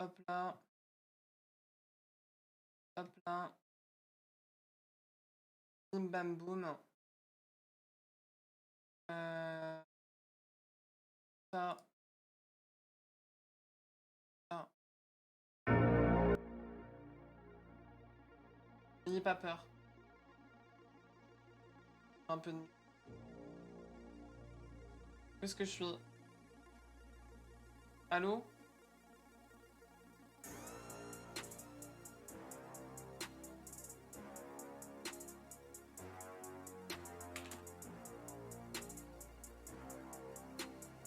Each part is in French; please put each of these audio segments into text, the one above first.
Hop là. Hop là. Bim bam boum. Ça. Ça. N'ayez pas peur. Un peu de... Où est-ce que je suis? Allô?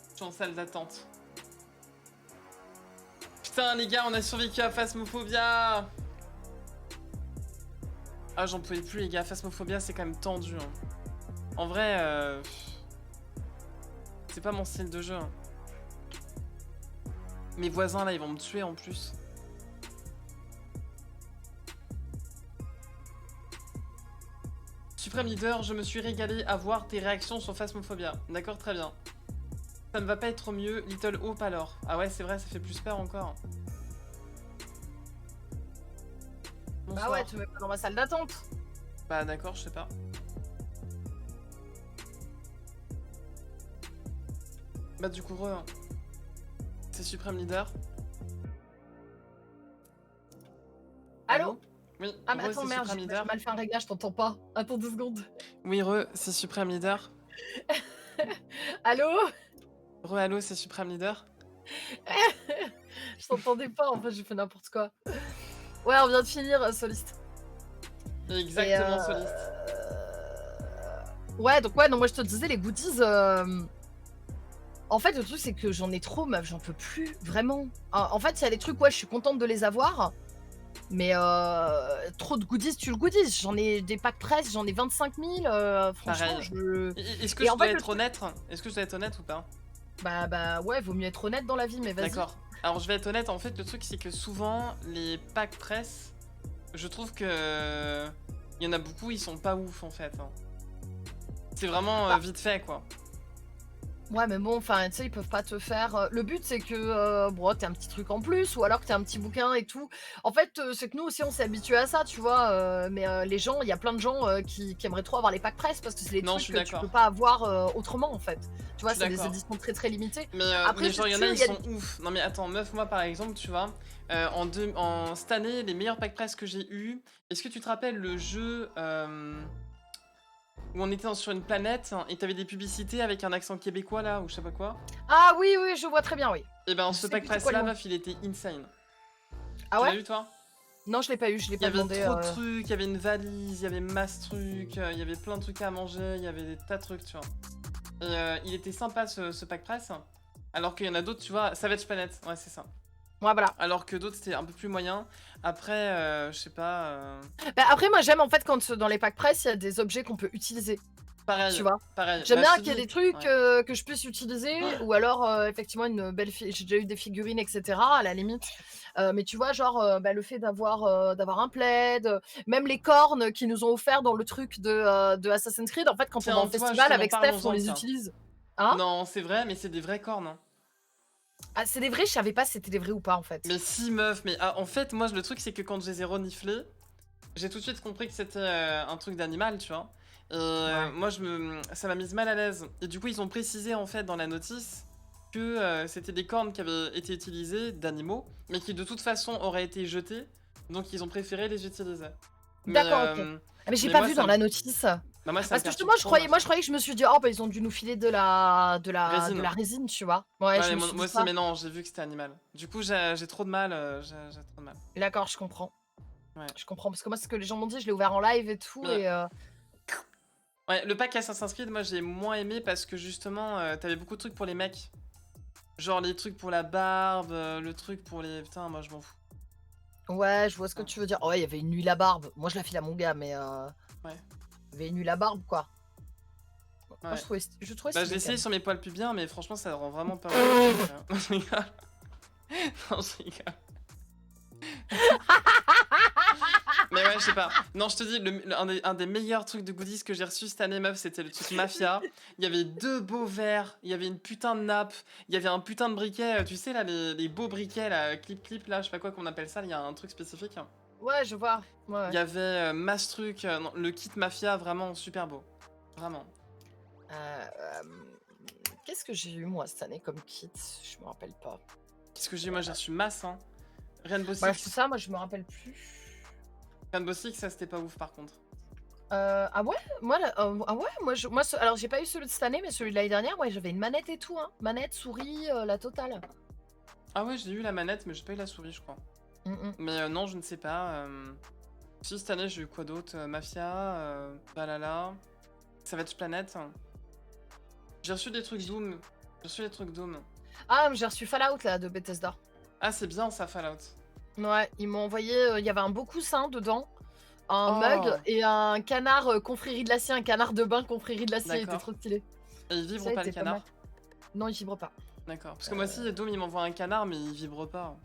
Je suis en salle d'attente. Putain les gars, on a survécu à Phasmophobia. Ah j'en pouvais plus les gars, Phasmophobia c'est quand même tendu. Hein. En vrai, c'est pas mon style de jeu. Hein. Mes voisins là ils vont me tuer en plus. Supreme Leader, je me suis régalé à voir tes réactions sur Phasmophobia. D'accord, très bien. Ça ne va pas être mieux, Little Hope alors. Ah ouais, c'est vrai, ça fait plus peur encore. Bonsoir. Bah ouais, tu me mets pas dans ma salle d'attente. Bah d'accord, je sais pas. Bah du coup, c'est Supreme Leader. Allô? Oui, ah mais attends, merde, j'ai mal fait un réglage, je t'entends pas. Attends 2 secondes. Oui, c'est Supreme Leader. Allô? Allô, c'est Supreme Leader. Je t'entendais pas, en fait, j'ai fait n'importe quoi. Ouais, on vient de finir, Soliste. Exactement, Soliste. Ouais, donc ouais, non, moi je te disais, les goodies... En fait, le truc, c'est que j'en ai trop, meuf, j'en peux plus, vraiment. En fait, il y a des trucs, ouais, je suis contente de les avoir. Mais trop de goodies, tu le goodies. J'en ai des packs presse, j'en ai 25 000. Franchement, Est-ce que je dois être honnête? Est-ce que je dois être honnête ou pas? Bah ouais, vaut mieux être honnête dans la vie, mais vas-y. D'accord. Alors je vais être honnête, en fait, le truc c'est que souvent, les packs presse, je trouve que... Il y en a beaucoup, ils sont pas ouf en fait. Hein. C'est vraiment vite fait quoi. Ouais, mais bon, enfin, tu sais, ils peuvent pas te faire... Le but, c'est que, bon, t'aies un petit truc en plus, ou alors que t'aies un petit bouquin et tout. En fait, c'est que nous aussi, on s'est habitués à ça, tu vois. Mais les gens, il y a plein de gens qui aimeraient trop avoir les packs presse, parce que c'est des trucs que tu peux pas avoir autrement, en fait. Tu vois, c'est des éditions très très limitées. Mais, après, genre, il y en a, ils sont ouf. Non mais attends, meuf, moi par exemple, tu vois, cette année, les meilleurs packs presse que j'ai eu, est-ce que tu te rappelles le jeu... où on était sur une planète et t'avais des publicités avec un accent québécois là ou je sais pas quoi. Ah oui, je vois très bien, oui. Et ben ce pack presse là, meuf, il était insane. Ah ouais? Tu l'as eu toi? Non, je l'ai pas eu, je l'ai pas demandé. Il y avait trop de trucs, il y avait une valise, il y avait masse trucs, il y avait plein de trucs à manger, il y avait des tas de trucs, tu vois. Et il était sympa ce pack presse. Alors qu'il y en a d'autres, tu vois, Savage Planet, ouais c'est ça. Ouais, voilà. Alors que d'autres c'était un peu plus moyen. Après, je sais pas. Bah, après, moi j'aime en fait quand dans les packs presse il y a des objets qu'on peut utiliser. Pareil. Tu vois. Pareil. J'aime bien qu'il y ait des trucs que je puisse utiliser, ou alors effectivement une belle. J'ai déjà eu des figurines, etc. à la limite. Mais tu vois, genre le fait d'avoir un plaid, même les cornes qu'ils nous ont offert dans le truc de Assassin's Creed. En fait, quand on va en festival avec Steph, on les utilise. Hein? Non, c'est vrai, mais c'est des vraies cornes. Hein. Ah, c'est des vrais, je savais pas si c'était des vrais ou pas en fait. Mais si, meuf, mais en fait, moi, le truc, c'est que quand je les ai reniflés, j'ai tout de suite compris que c'était un truc d'animal, tu vois. Et moi, ça m'a mise mal à l'aise. Et du coup, ils ont précisé, en fait, dans la notice, que c'était des cornes qui avaient été utilisées d'animaux, mais qui, de toute façon, auraient été jetées. Donc, ils ont préféré les utiliser. D'accord, ok. Mais j'ai pas vu dans la notice. Bah, moi, parce que justement, je croyais que je me suis dit, oh, bah, ils ont dû nous filer de la résine, tu vois. Ouais, moi aussi, mais non, j'ai vu que c'était animal. Du coup, j'ai trop de mal. J'ai trop de mal. D'accord, je comprends. Ouais. Je comprends, parce que moi, c'est ce que les gens m'ont dit, je l'ai ouvert en live et tout, et... Ouais, le pack Assassin's Creed, moi, j'ai moins aimé parce que, justement, t'avais beaucoup de trucs pour les mecs. Genre les trucs pour la barbe, le truc pour les... Putain, moi, je m'en fous. Ouais, je vois ce que tu veux dire. Oh, ouais, il y avait une nuit la barbe. Moi, je la file à mon gars, mais... Ouais. Il y avait une nuit la barbe, quoi. Ouais. Moi, je trouvais bah, je l'ai essayé sur mes poils pubiens, mais franchement, ça rend vraiment pas mal. Non, je rigole. Non, je rigole. Mais ouais, je sais pas. Non, je te dis, un des meilleurs trucs de goodies que j'ai reçu cette année, meuf, c'était le truc Mafia. Il y avait 2 beaux verres, il y avait une putain de nappe, il y avait un putain de briquet, tu sais, là, les beaux briquets, là, clip, là, je sais pas quoi qu'on appelle ça, il y a un truc spécifique. Ouais, je vois. Il Ouais. y avait Mass Truc, non, le kit Mafia, vraiment super beau. Vraiment. Qu'est-ce que j'ai eu moi cette année comme kit? Je me rappelle pas. Qu'est-ce que j'ai eu? Moi, j'ai reçu Mass, hein. Rainbow Bah, c'est Six. ça, moi je me rappelle plus. Rainbow Six, ça, c'était pas ouf, par contre. Ah ouais? Moi, ah ouais, alors j'ai pas eu celui de cette année, mais celui de l'année dernière, ouais, j'avais une manette et tout, hein. Manette, souris, la totale. Ah ouais, j'ai eu la manette, mais j'ai pas eu la souris, je crois. Mais non, je ne sais pas. Si, cette année, j'ai eu quoi d'autre? Mafia, Balala, Savage Planet. J'ai reçu des trucs Doom. Ah, j'ai reçu Fallout là de Bethesda. Ah, c'est bien ça, Fallout. Ouais, ils m'ont envoyé, il y avait un beau coussin dedans, un mug Oh, et un canard confrérie de l'acier, un canard de bain confrérie de l'acier, il était d'accord. trop stylé. Et il vibre Ça pas le était pas mal. canard? Non, il vibre pas. D'accord. Parce que moi aussi, Doom, il m'envoie un canard, mais il vibre pas.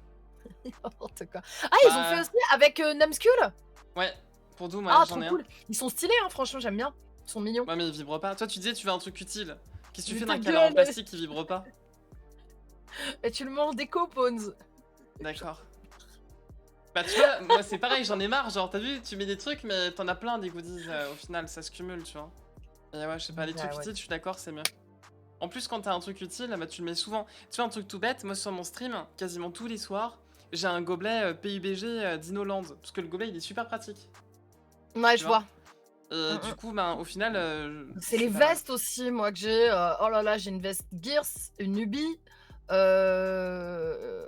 N'importe quoi. Ah, ils ont fait Bah, aussi avec Numskull. ouais, pour Doom, ouais, Ah, j'en trop ai un. cool. Ils sont stylés, hein, franchement, j'aime bien. Ils sont mignons. Ouais, mais il vibre pas. Toi, tu disais, tu veux un truc utile. Qu'est-ce que tu Mais fais ta d'un canard en gueule. plastique qui vibre pas? Et tu le manges des copones. D'accord. Bah, tu vois, moi, c'est pareil, j'en ai marre. Genre, t'as vu, tu mets des trucs, mais t'en as plein des goodies au final, ça se cumule, tu vois. Et ouais, je sais pas, les trucs utiles, je suis d'accord, c'est mieux. En plus, quand t'as un truc utile, bah, tu le mets souvent. Tu vois, un truc tout bête, moi sur mon stream, quasiment tous les soirs, j'ai un gobelet PUBG d'Inoland. Parce que le gobelet, il est super pratique. Ouais, Tu je vois. vois. Et du coup, ben, au final. C'est les pas mal. vestes aussi, moi, que j'ai. Oh là là, j'ai une veste Gears, une Ubi.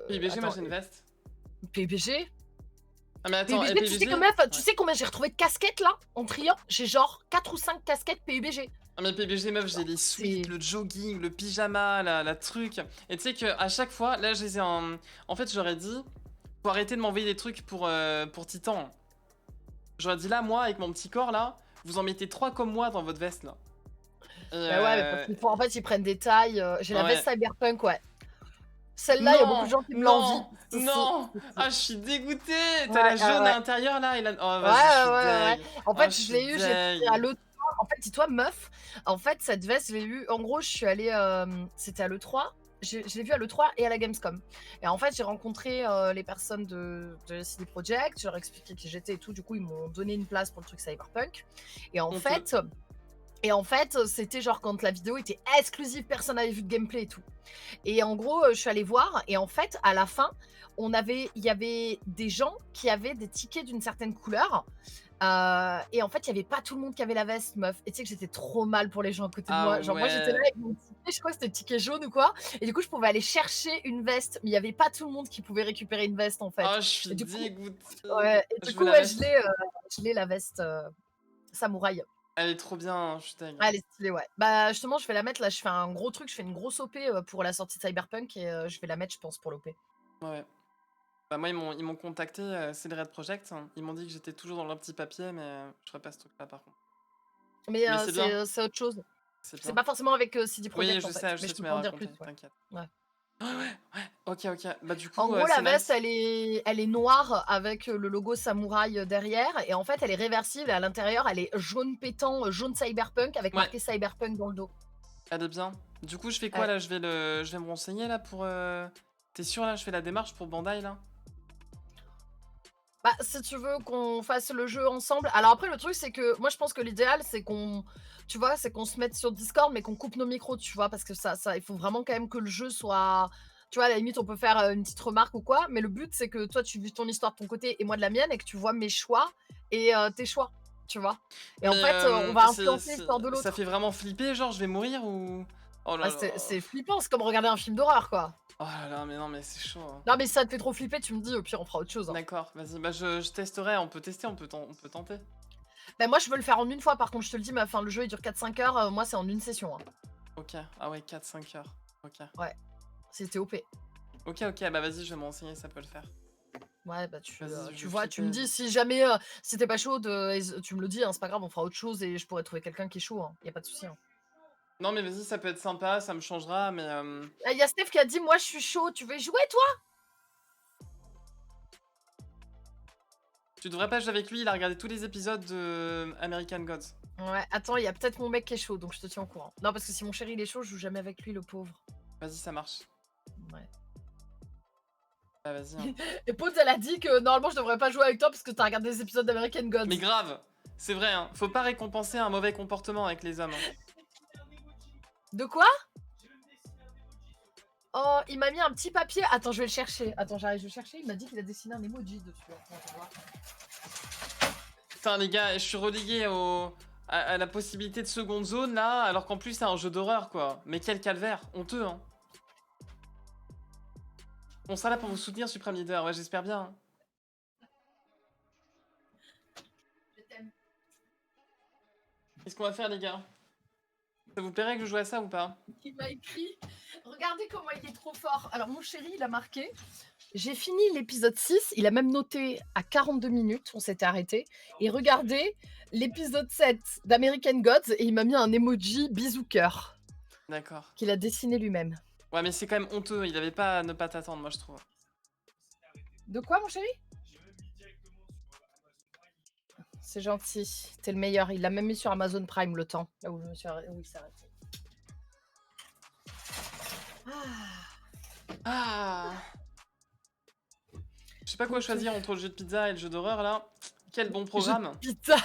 PUBG, moi Attends, j'ai une veste. PUBG. Ah, mais attends, PUBG, tu sais combien, tu sais combien j'ai retrouvé de casquettes là en triant? J'ai genre 4 ou 5 casquettes PUBG. Ah, mais PUBG, meuf, j'ai les sweats, le jogging, le pyjama, la truc. Et tu sais qu'à chaque fois, là, je les ai en. En fait, j'aurais dit, faut arrêter de m'envoyer des trucs pour Titan. J'aurais dit là, moi, avec mon petit corps là, vous en mettez 3 comme moi dans votre veste là. Et Bah ouais, mais parce qu'il faut, en fait, ils prennent des tailles. J'ai la ouais. veste Cyberpunk, ouais. Celle-là, il y a beaucoup de gens qui me l'envient. Non. Ah, je suis dégoûtée. T'as Ouais, la jaune ouais. à l'intérieur là et la... Oh, Ouais, vas-y, je suis ouais. deg. En Oh, fait, je je suis l'ai eu, j'étais deg. à l'E3. En fait, dis-toi, meuf, en fait, cette veste, je l'ai eu. En gros, je suis allée. C'était à l'E3. Je l'ai vu à l'E3 et à la Gamescom. Et en fait, j'ai rencontré les personnes de CD Projekt. Je leur ai expliqué qui j'étais et tout. Du coup, ils m'ont donné une place pour le truc Cyberpunk. Et en fait. C'était genre quand la vidéo était exclusive, personne n'avait vu de gameplay et tout. Et en gros, je suis allée voir et en fait, à la fin, il y avait des gens qui avaient des tickets d'une certaine couleur. Et en fait, il n'y avait pas tout le monde qui avait la veste, meuf. Et tu sais que j'étais trop mal pour les gens à côté de Ah moi. Genre, moi, j'étais là ouais. avec mon ticket, je crois que c'était le ticket jaune ou quoi. Et du coup, je pouvais aller chercher une veste, mais il n'y avait pas tout le monde qui pouvait récupérer une veste, en fait. Oh, je suis Et du coup, dégoûtée. ouais, et du coup, ouais, je l'ai la veste samouraï. Elle est trop bien, je suis deg. Ah, elle est stylée, ouais. Bah, justement, je vais la mettre là. Je fais un gros truc, je fais une grosse OP pour la sortie de Cyberpunk et je vais la mettre, je pense, pour l'OP. Ouais. Bah moi, ils m'ont contacté, c'est le Red Project. Hein. Ils m'ont dit que j'étais toujours dans leur petit papier, mais je ferais pas ce truc-là par contre. Mais Mais c'est bien, c'est autre chose. c'est C'est bien. pas forcément avec CD Oui, Projekt je en fait. sais, je Mais sais, je tu peux m'as pas en dire raconté, plus, ouais. t'inquiète. Ouais. Ouais, ok, Bah du En coup, gros, c'est la veste, nice. elle est noire avec le logo samouraï derrière. Et en fait, elle est réversible. Et à l'intérieur, elle est jaune pétant, jaune cyberpunk avec Ouais, marqué cyberpunk dans le dos. elle est bien. Du coup, je fais quoi Ouais. là? Je vais me renseigner là pour... T'es sûr là? Je fais la démarche pour Bandai là? Bah, si tu veux qu'on fasse le jeu ensemble. Alors après, le truc, c'est que moi, je pense que l'idéal, c'est qu'on, tu vois, c'est qu'on se mette sur Discord, mais qu'on coupe nos micros, tu vois, parce que il faut vraiment quand même que le jeu soit. Tu vois, à la limite, on peut faire une petite remarque ou quoi, mais le but, c'est que toi, tu vis ton histoire de ton côté et moi de la mienne, et que tu vois mes choix et tes choix, tu vois. Et en Mais fait, on va influencer l'histoire de ça l'autre. fait vraiment flipper, genre je vais mourir ou... Oh là Ah, là. c'est flippant, c'est comme regarder un film d'horreur, quoi. Oh là là, mais non, mais c'est chaud. Hein. Non, mais si ça te fait trop flipper, tu me dis, au pire, on fera autre chose. Hein. D'accord, vas-y, bah je testerai, on peut tester, on peut tenter. Ben, moi, je veux le faire en une fois, par contre, je te le dis, mais enfin, le jeu, il dure 4-5 heures, moi, c'est en une session. Hein. Ok, ah ouais, 4-5 heures. Ok. Ouais, c'était OP. Ok, bah vas-y, je vais me renseigner, ça peut le faire. Ouais, bah Vas-y, tu vois, tu me dis si jamais si t'es pas chaud, tu me le dis, hein, c'est pas grave, on fera autre chose et je pourrais trouver quelqu'un qui est chaud, hein, y a pas de souci. Hein. Non, mais vas-y, ça peut être sympa, ça me changera, mais... Il y a Steph qui a dit, moi je suis chaud, tu veux y jouer toi? Tu devrais pas jouer avec lui, il a regardé tous les épisodes de American Gods. Ouais, attends, il y a peut-être mon mec qui est chaud, donc je te tiens au courant. Non, parce que si mon chéri il est chaud, je joue jamais avec lui, le pauvre. Vas-y, ça marche. Ouais. Bah vas-y. Hein. Et Pause, elle a dit que normalement je devrais pas jouer avec toi parce que t'as regardé des épisodes d'American Gods. Mais grave, c'est vrai, hein. Faut pas récompenser un mauvais comportement avec les hommes. Hein. De quoi? Oh, il m'a mis un petit papier. Attends, je vais le chercher. Attends, j'arrive, je vais le chercher. Il m'a dit qu'il a dessiné un emoji dessus. Attends, on va voir. Putain, les gars, je suis relégué à la possibilité de seconde zone là, alors qu'en plus c'est un jeu d'horreur quoi. Mais quel calvaire, honteux hein. On sera là pour vous soutenir, Supreme Leader, ouais, j'espère bien. Hein. Je t'aime. Qu'est-ce qu'on va faire, les gars? Ça vous plairait que je joue à ça ou pas? Il m'a écrit. Regardez comment il est trop fort. Alors, mon chéri, il a marqué. J'ai fini l'épisode 6. Il a même noté à 42 minutes. On s'était arrêté. Et regardez l'épisode 7 d'American Gods. Et il m'a mis un emoji bisou cœur. D'accord. Qu'il a dessiné lui-même. Ouais, mais c'est quand même honteux. Il avait pas à ne pas t'attendre, moi, je trouve. De quoi, mon chéri? C'est gentil. T'es le meilleur. Il l'a même mis sur Amazon Prime le temps. Là où je me suis arrêté. Oui, c'est arrêté. Ah. Je sais pas quoi choisir entre le jeu de pizza et le jeu d'horreur, là. Quel bon programme. Pizza.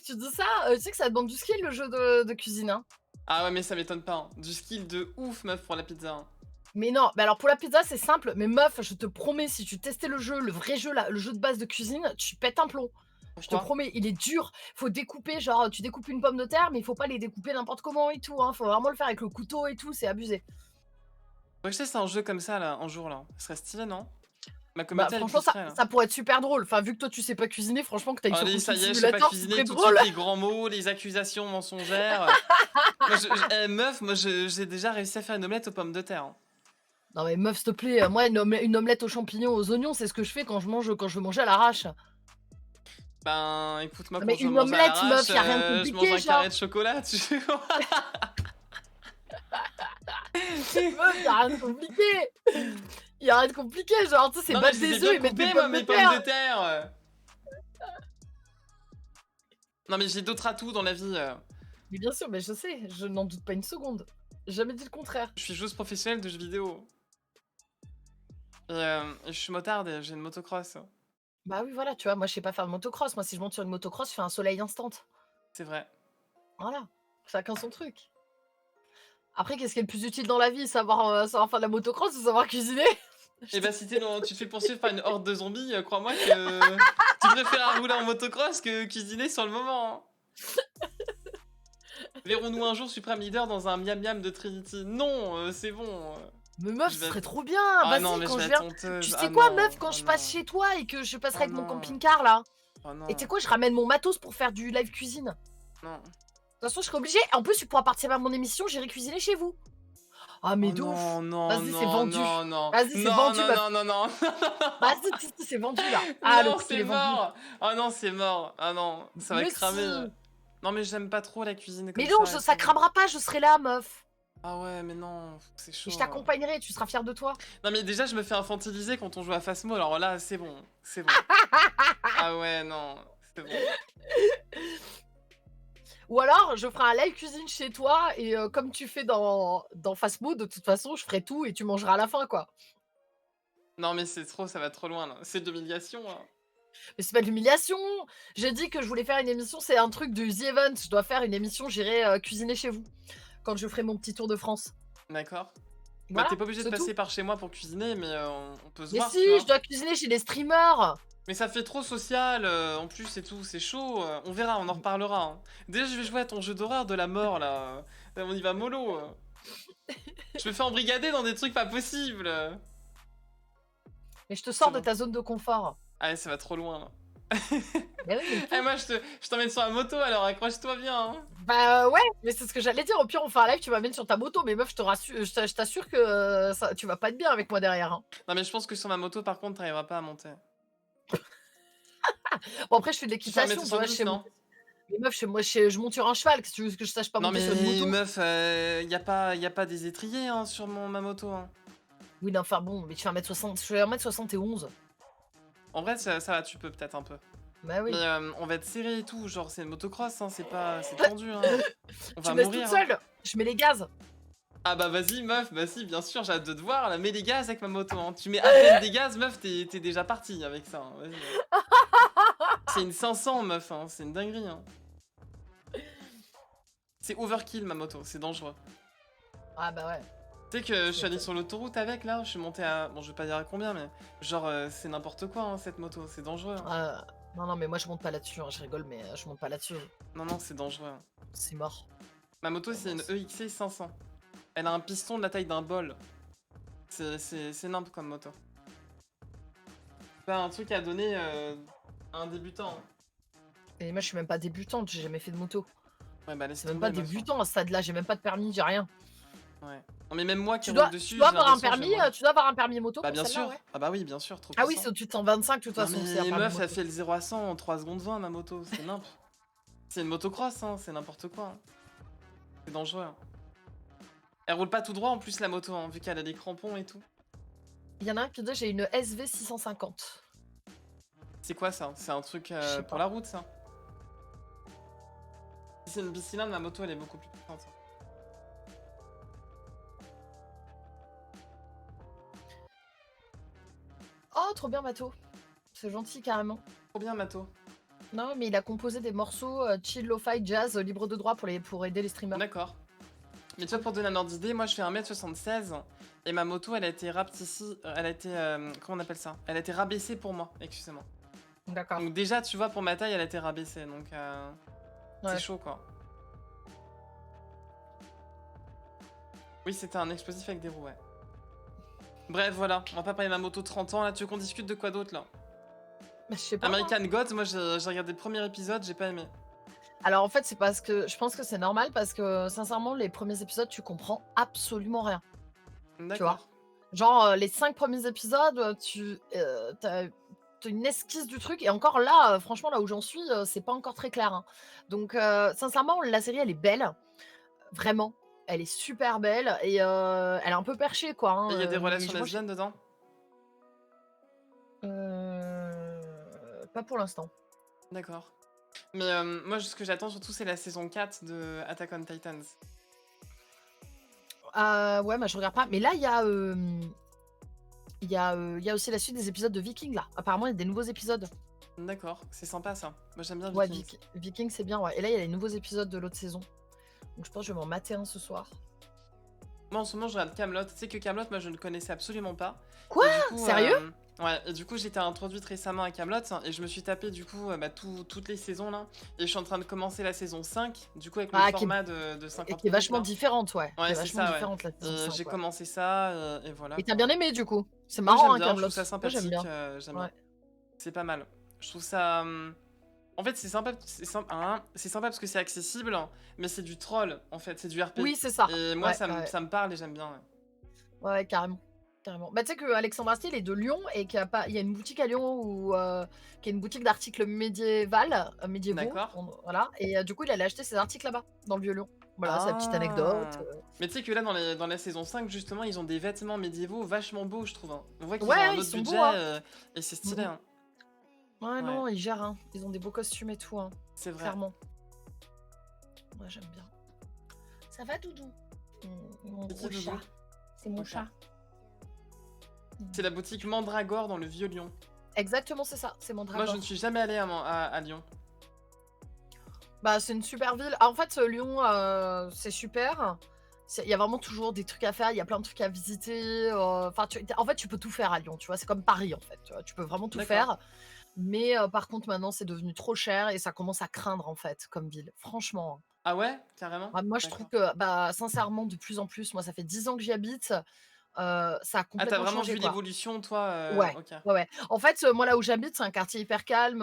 Tu dis ça, tu sais que ça demande du skill, le jeu de cuisine, hein. Ah ouais, mais ça m'étonne pas. Hein. Du skill de ouf, meuf, pour la pizza. Hein. Mais non, mais alors pour la pizza, c'est simple. Mais meuf, je te promets, si tu testais le jeu, le vrai jeu, là, le jeu de base de cuisine, tu pètes un plomb. Je te promets, il est dur. Faut découper, genre, tu découpes une pomme de terre, mais il faut pas les découper n'importe comment et tout. Hein. Faut vraiment le faire avec le couteau et tout, c'est abusé. Ouais, je sais, c'est un jeu comme ça, là, un jour, là. Ce serait stylé, non? Ma Bah, communauté, elle franchement, pousserait, là. ça pourrait être super drôle. Enfin, vu que toi, tu sais pas cuisiner, franchement, que t'ailles sur Allez, Cooking ça y est, je sais pas Simulator, c'est cuisiner très tout de drôle. suite les grands mots, les accusations mensongères. Moi, meuf, moi j'ai déjà réussi à faire une omelette aux pommes de terre. Hein. Non mais meuf, s'il te plaît, moi, une omelette aux champignons, aux oignons, c'est ce que je fais quand je veux manger à l'arrache. Ben, écoute, moi, Non, quand mais je une mange à omelette, meuf, l'arrache, y a rien de je compliqué, mange un genre. carré de chocolat, tu vois. Meuf, y a rien de compliqué. Y a rien de compliqué, genre, tu sais, c'est Non, battre mais je les ai des œufs bien et mettre des coupés, moi, pommes mes de pommes terre. de terre. Non, mais j'ai d'autres atouts dans la vie. Mais bien sûr, mais je sais, je n'en doute pas une seconde. J'ai jamais dit le contraire. Je suis joueuse professionnelle de jeux vidéo. Et je suis motarde et j'ai une motocross. Bah oui, voilà, tu vois, moi, je sais pas faire de motocross. Moi, si je monte sur une motocross, je fais un soleil instant. C'est vrai. Voilà, chacun son truc. Après, qu'est-ce qui est le plus utile dans la vie? Savoir faire de la motocross ou savoir cuisiner? Et bah si tu te fais poursuivre par une horde de zombies, crois-moi que tu préfères rouler en motocross que cuisiner sur le moment. Hein. Verrons-nous un jour Supreme Leader dans un miam miam de Trinity? Non, c'est bon. Mais meuf, ce serait trop bien. Ah Vas-y, non, mais quand je je vais viens. être honteuse. Tu Ah sais quoi, non, meuf, quand oh je non. passe chez toi et que je passerai Oh avec mon non. camping-car là. Oh non. Et tu sais quoi, je ramène mon matos pour faire du live cuisine. Non. De toute façon, je serai obligée. En plus, tu pourras participer à mon émission, j'irai cuisiner chez vous. Ah, mais Oh de ouf. non, non, Vas-y, c'est non, vendu. non, non. Vas-y, c'est Non, vendu, non, meuf. non, non, non. Vas-y, c'est vendu là. Ah, le Non, prix, il c'est est vendu. mort. Oh non, c'est mort. Ah non, ça va Mais cramer. si. Non, mais j'aime pas trop la cuisine comme Mais non, ça. ça cramera pas, je serai là, meuf. Ah ouais, mais non, c'est chaud. Et je t'accompagnerai, tu seras fière de toi. Non, mais déjà, je me fais infantiliser quand on joue à Phasmo, alors là, c'est bon. C'est bon. Ah ouais, non, c'est bon. Ou alors, je ferai un live cuisine chez toi et comme tu fais dans Phasmo, de toute façon, je ferai tout et tu mangeras à la fin, quoi. Non, mais c'est trop, ça va trop loin, là. C'est de l'humiliation, hein. Mais c'est pas de l'humiliation. J'ai dit que je voulais faire une émission, c'est un truc de The Event. Je dois faire une émission, j'irai cuisiner chez vous. Quand je ferai mon petit tour de France. D'accord. Voilà, Bah, t'es pas obligé de c'est passer tout. par chez moi pour cuisiner, mais on peut se Mais voir, si, tu vois. je dois cuisiner chez les streamers. Mais ça fait trop social, en plus et tout, c'est chaud. On verra, on en reparlera. Hein. Déjà, je vais jouer à ton jeu d'horreur de la mort, là. On y va mollo. Je me fais embrigader dans des trucs pas possibles. Mais je te sors C'est de bon. ta zone de confort. Ah ouais, ça va trop loin, là. Mais oui, mais Eh, moi, je t'emmène sur la moto, alors accroche-toi bien. Hein. bah ouais, mais c'est ce que j'allais dire. Au pire, on fait un live, tu m'amènes sur ta moto. Mais meuf, je te rassure, je t'assure que tu vas pas être bien avec moi derrière. Hein. Non, mais je pense que sur ma moto, par contre, t'arriveras pas à monter. Bon, après, je fais de Tu fais l'équitation. Tu vois, 1m70, chez non? moi. Mais meuf, je monte sur un cheval. Qu'est-ce que tu veux que je sache pas Non, monter mais sur une moto? meuf, y a pas des étriers hein, sur ma moto. Hein. Oui, non, enfin bon, mais tu fais 1m60, je fais 1m71. En vrai, ça va, tu peux peut-être un peu. Bah Mais oui. on va être serré et tout, genre c'est une motocross, hein, c'est tendu, hein. On Tu va me laisses toute mourir, hein. seule? Je mets les gaz. Ah bah vas-y meuf, bah si, bien sûr, j'ai hâte de te voir, là, mets des gaz avec ma moto, hein. Tu mets à peine des gaz, meuf, t'es déjà parti avec ça, hein, vas-y, hein. C'est une 500, meuf, hein, c'est une dinguerie, hein. C'est overkill ma moto, c'est dangereux. Ah bah ouais. Tu sais que je Tu suis allé m'étonnes. sur l'autoroute avec, là, je suis monté à... Bon, je vais pas dire à combien, mais genre, c'est n'importe quoi, hein, cette moto, c'est dangereux, hein. Non, non, mais moi je monte pas là-dessus, hein, je rigole, mais je monte pas là-dessus. Non, non, c'est dangereux, hein. C'est mort. Ma moto, Non, c'est non, une EXC 500. Elle a un piston de la taille d'un bol. C'est nimp comme moto. Pas un truc à donner à un débutant, hein. Et moi je suis même pas débutante, j'ai jamais fait de moto. Ouais, bah laisse C'est même tomber, pas meuf, hein. débutant à ce stade-là, j'ai même pas de permis, j'ai rien. Ouais. Non, mais même moi qui Tu roule dois, tu dessus, dois j'ai avoir un l'impression que je vais permis, mourir. tu dois avoir un permis moto Bah pour bien celle-là, sûr. ouais. Ah bah oui, bien sûr, trop Ah oui, puissant. c'est au-dessus de 125 de toute Non façon, c'est un mais permis meuf, elle moto. fait le 0 à 100 en 3 secondes 20 ma moto, c'est nimp. C'est une motocross, hein, c'est n'importe quoi, hein. C'est dangereux, hein. Elle roule pas tout droit en plus la moto, hein, vu qu'elle a des crampons et tout. Il y en a un qui dit j'ai une SV 650. C'est quoi ça? C'est un truc Je sais pour pas. la route, ça? Si c'est une bicylindre, ma moto elle est beaucoup plus puissante. Oh, trop bien, Mato. C'est gentil, carrément. Trop bien, Mato. Non, mais il a composé des morceaux chill, lo-fi, jazz, libre de droit pour aider les streamers. D'accord. Mais tu vois, pour donner un ordre d'idée, moi je fais 1m76 et ma moto elle a été rapetissée, elle a été, comment on appelle ça? Elle a été rabaissée pour moi, excusez-moi. D'accord. Donc déjà, tu vois, pour ma taille, elle a été rabaissée, donc c'est Ouais. chaud quoi. Oui, c'était un explosif avec des roues, ouais. Bref, voilà, on va pas parler de ma moto 30 ans, là, tu veux qu'on discute de quoi d'autre, là? Mais je sais pas. Moi. American Gods, moi j'ai regardé le premier épisode, j'ai pas aimé. Alors en fait, c'est parce que je pense que c'est normal parce que sincèrement, les premiers épisodes, tu comprends absolument rien. Tu vois? D'accord. Genre les 5 premiers épisodes, t'as une esquisse du truc et encore là, franchement, là où j'en suis, c'est pas encore très clair, hein. Donc sincèrement, la série, elle est belle, vraiment. Elle est super belle et elle est un peu perchée, quoi, Et il y a hein, des mais relations moi, j'ai lesbiennes dedans? pas pour l'instant. D'accord. Mais moi, ce que j'attends surtout, c'est la saison 4 de Attack on Titans. Ouais, bah, je regarde pas. Mais là, il y a aussi la suite des épisodes de Vikings, là. Apparemment, il y a des nouveaux épisodes. D'accord, c'est sympa ça. Moi j'aime bien Ouais, Vikings. Vikings, c'est bien, ouais. Et là, il y a les nouveaux épisodes de l'autre saison. Donc, je pense que je vais m'en mater un ce soir. Moi en ce moment je regarde Camelot. Tu sais que Camelot, moi je ne connaissais absolument pas. Quoi? Et du coup, Sérieux? ouais, et du coup j'étais introduite récemment à Camelot et je me suis tapé du coup bah, toutes les saisons là. Et je suis en train de commencer la saison 5, du coup avec le Ah, format de et 50 qui est minutes vachement là. différente, ouais. Qui Ouais, est c'est vachement ça, ouais. différente, la saison 5, J'ai ouais. commencé ça et voilà Et t'as quoi. bien aimé, du coup? C'est Moi marrant, j'aime hein, bien, je Kaamelott. trouve ça Moi, j'aime sympathique, bien. j'aime Ouais. bien. C'est pas mal. Je trouve ça. En fait, c'est sympa, hein, c'est sympa parce que c'est accessible, mais c'est du troll en fait, c'est du RP. Oui, c'est ça. Et moi, Ouais, ça ouais. me parle et j'aime bien. Ouais. Ouais, carrément. Carrément. Bah, tu sais que Alexandre Astier, il est de Lyon et qu'il y a, pas... il y a une boutique à Lyon où, qui est une boutique d'articles médiévaux. D'accord. Voilà. Et du coup, il allait acheter ses articles là-bas, dans le Vieux-Lyon. Voilà, c'est la petite anecdote. Ah. Mais tu sais que là, dans la saison 5, justement, ils ont des vêtements médiévaux vachement beaux, je trouve, hein. On voit qu'ils ont Ouais, un ils autre sont budget beaux, hein. et c'est stylé, hein. Ouais, Ouais, non, ils gèrent, hein. Ils ont des beaux costumes et tout, hein. c'est vrai. Clairement. Ouais, j'aime bien. Ça va, Doudou? Mon C'est qui, gros Doudou? chat. C'est mon Ok. chat. C'est la boutique Mandragore dans le Vieux-Lyon. Exactement, c'est ça. C'est Moi, Mandragore. je ne suis jamais allée à Lyon. Bah, c'est une super ville. Ah, en fait, Lyon, c'est super. Il y a vraiment toujours des trucs à faire. Il y a plein de trucs à visiter. Enfin, en fait, tu peux tout faire à Lyon. Tu vois, c'est comme Paris, en fait. Tu vois, tu peux vraiment tout D'accord. faire. Mais par contre, maintenant, c'est devenu trop cher et ça commence à craindre, en fait, comme ville. Franchement. Ah ouais, carrément? Moi, je trouve D'accord. que, bah, sincèrement, de plus en plus, moi, ça fait 10 ans que j'y habite. Ça a Ah, t'as complètement vraiment changé, vu quoi. l'évolution, toi? Ouais, Ok. ouais, ouais. En fait, moi, là où j'habite, c'est un quartier hyper calme,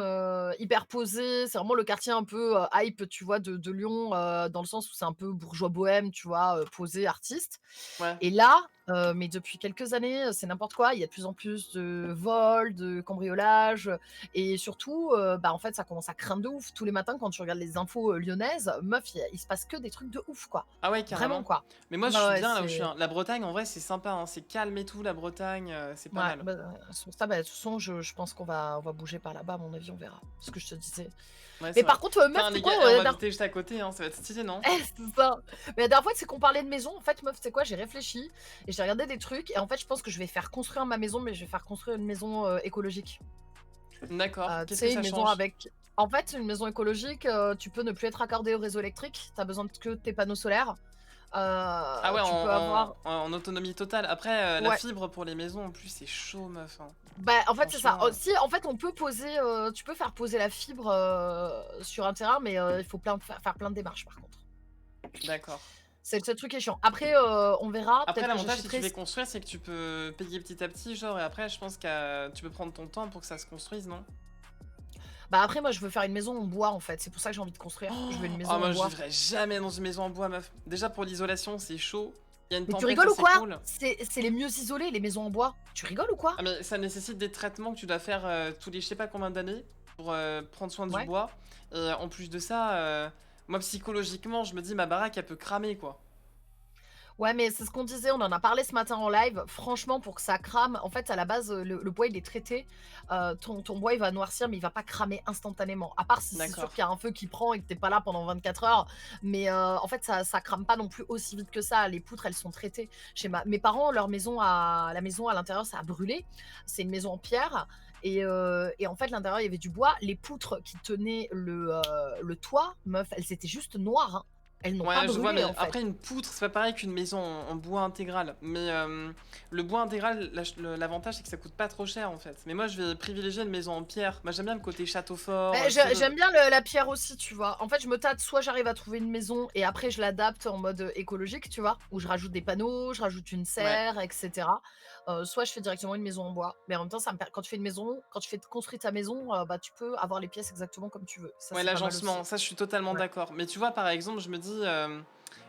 hyper posé. C'est vraiment le quartier un peu, hype, tu vois, de Lyon, dans le sens où c'est un peu bourgeois bohème, tu vois, posé, artiste. Ouais. Et là, Mais depuis quelques années, c'est n'importe quoi. Il y a de plus en plus de vols, de cambriolages, et surtout, bah, en fait, ça commence à craindre de ouf. Tous les matins, quand tu regardes les infos, lyonnaises, meuf, il se passe que des trucs de ouf, quoi. Ah ouais, Vraiment, carrément. quoi. Mais moi, je Bah, suis ouais, bien là où je suis, c'est hein. La Bretagne, en vrai, c'est sympa, hein. C'est calme et tout, la Bretagne, c'est pas ouais, mal. bah, sur ça, bah, de toute façon, je pense qu'on va bouger par là-bas, à mon avis, on verra. Ce que je te disais. Ouais, Mais c'est vrai. par contre, meuf, Putain, tu sais les quoi? gars, eh, on va habiter juste à côté, hein. Ça va être stylé, non? C'est ça. Mais la dernière fois, c'est qu'on parlait de maison. En fait, meuf, tu sais quoi? J'ai réfléchi et j'ai regardé des trucs et en fait, je pense que je vais faire construire ma maison, mais je vais faire construire une maison, écologique. D'accord. Tu Qu'est-ce que sais, ça une maison change? avec en fait, une maison écologique, tu peux ne plus être raccordé au réseau électrique. Tu as besoin que de tes panneaux solaires. Ah ouais, Tu peux avoir en autonomie totale. Après, la ouais, fibre pour les maisons, en plus, c'est chaud, meuf, hein. bah, en fait, c'est ça. Franchement, Si, en fait, on peut poser, tu peux faire poser la fibre, sur un terrain, mais il faut faire plein de démarches, par contre. d'accord. C'est le seul truc qui est chiant. Après, on verra, Après, peut-être que l'avantage, si tu j'achèterai. fais construire, c'est que tu peux payer petit à petit, genre, et après, je pense que tu peux prendre ton temps pour que ça se construise, non? Bah, après, moi, je veux faire une maison en bois, en fait. C'est pour ça que j'ai envie de construire. Je veux une Oh, maison en moi, je bois. vivrai jamais dans une maison en bois, meuf. Déjà, pour l'isolation, c'est chaud. Il y a une Mais tu tempête, ça, rigoles ou c'est quoi? cool. C'est les mieux isolés, les maisons en bois. Tu rigoles ou quoi? Ah, mais ça nécessite des traitements que tu dois faire tous les je sais pas combien d'années pour prendre soin du Ouais. bois. Et en plus de ça, moi, psychologiquement, je me dis, ma baraque, elle peut cramer, quoi. Ouais, mais c'est ce qu'on disait, on en a parlé ce matin en live. Franchement, pour que ça crame, en fait, à la base, le bois, il est traité. Ton bois, il va noircir, mais il va pas cramer instantanément. À part si c'est sûr D'accord. qu'il y a un feu qui prend et que t'es pas là pendant 24 heures. Mais en fait, ça crame pas non plus aussi vite que ça. Les poutres, elles sont traitées. Chez mes parents, la maison à l'intérieur, ça a brûlé. C'est une maison en pierre. Et en fait, l'intérieur, il y avait du bois. Les poutres qui tenaient le toit, meuf, elles étaient juste noires, hein. Elles n'ont pas Ouais, je vois, brûlé, mais en fait. après, une poutre, c'est pas pareil qu'une maison en bois intégral. Mais le bois intégral, l'avantage, c'est que ça coûte pas trop cher, en fait. Mais moi, je vais privilégier une maison en pierre. Moi, j'aime bien le côté château fort. Tu sais, J'aime bien la pierre aussi, tu vois. En fait, je me tâte, soit j'arrive à trouver une maison et après je l'adapte en mode écologique, tu vois, où je rajoute des panneaux, je rajoute une ouais. serre, etc. Soit je fais directement une maison en bois. Mais en même temps, quand tu fais une maison, quand tu fais construire ta maison, bah, tu peux avoir les pièces exactement comme tu veux. Ça, Ouais, c'est pas mal l'agencement, aussi. ça, je suis totalement Ouais. d'accord. Mais tu vois, par exemple, je me dis,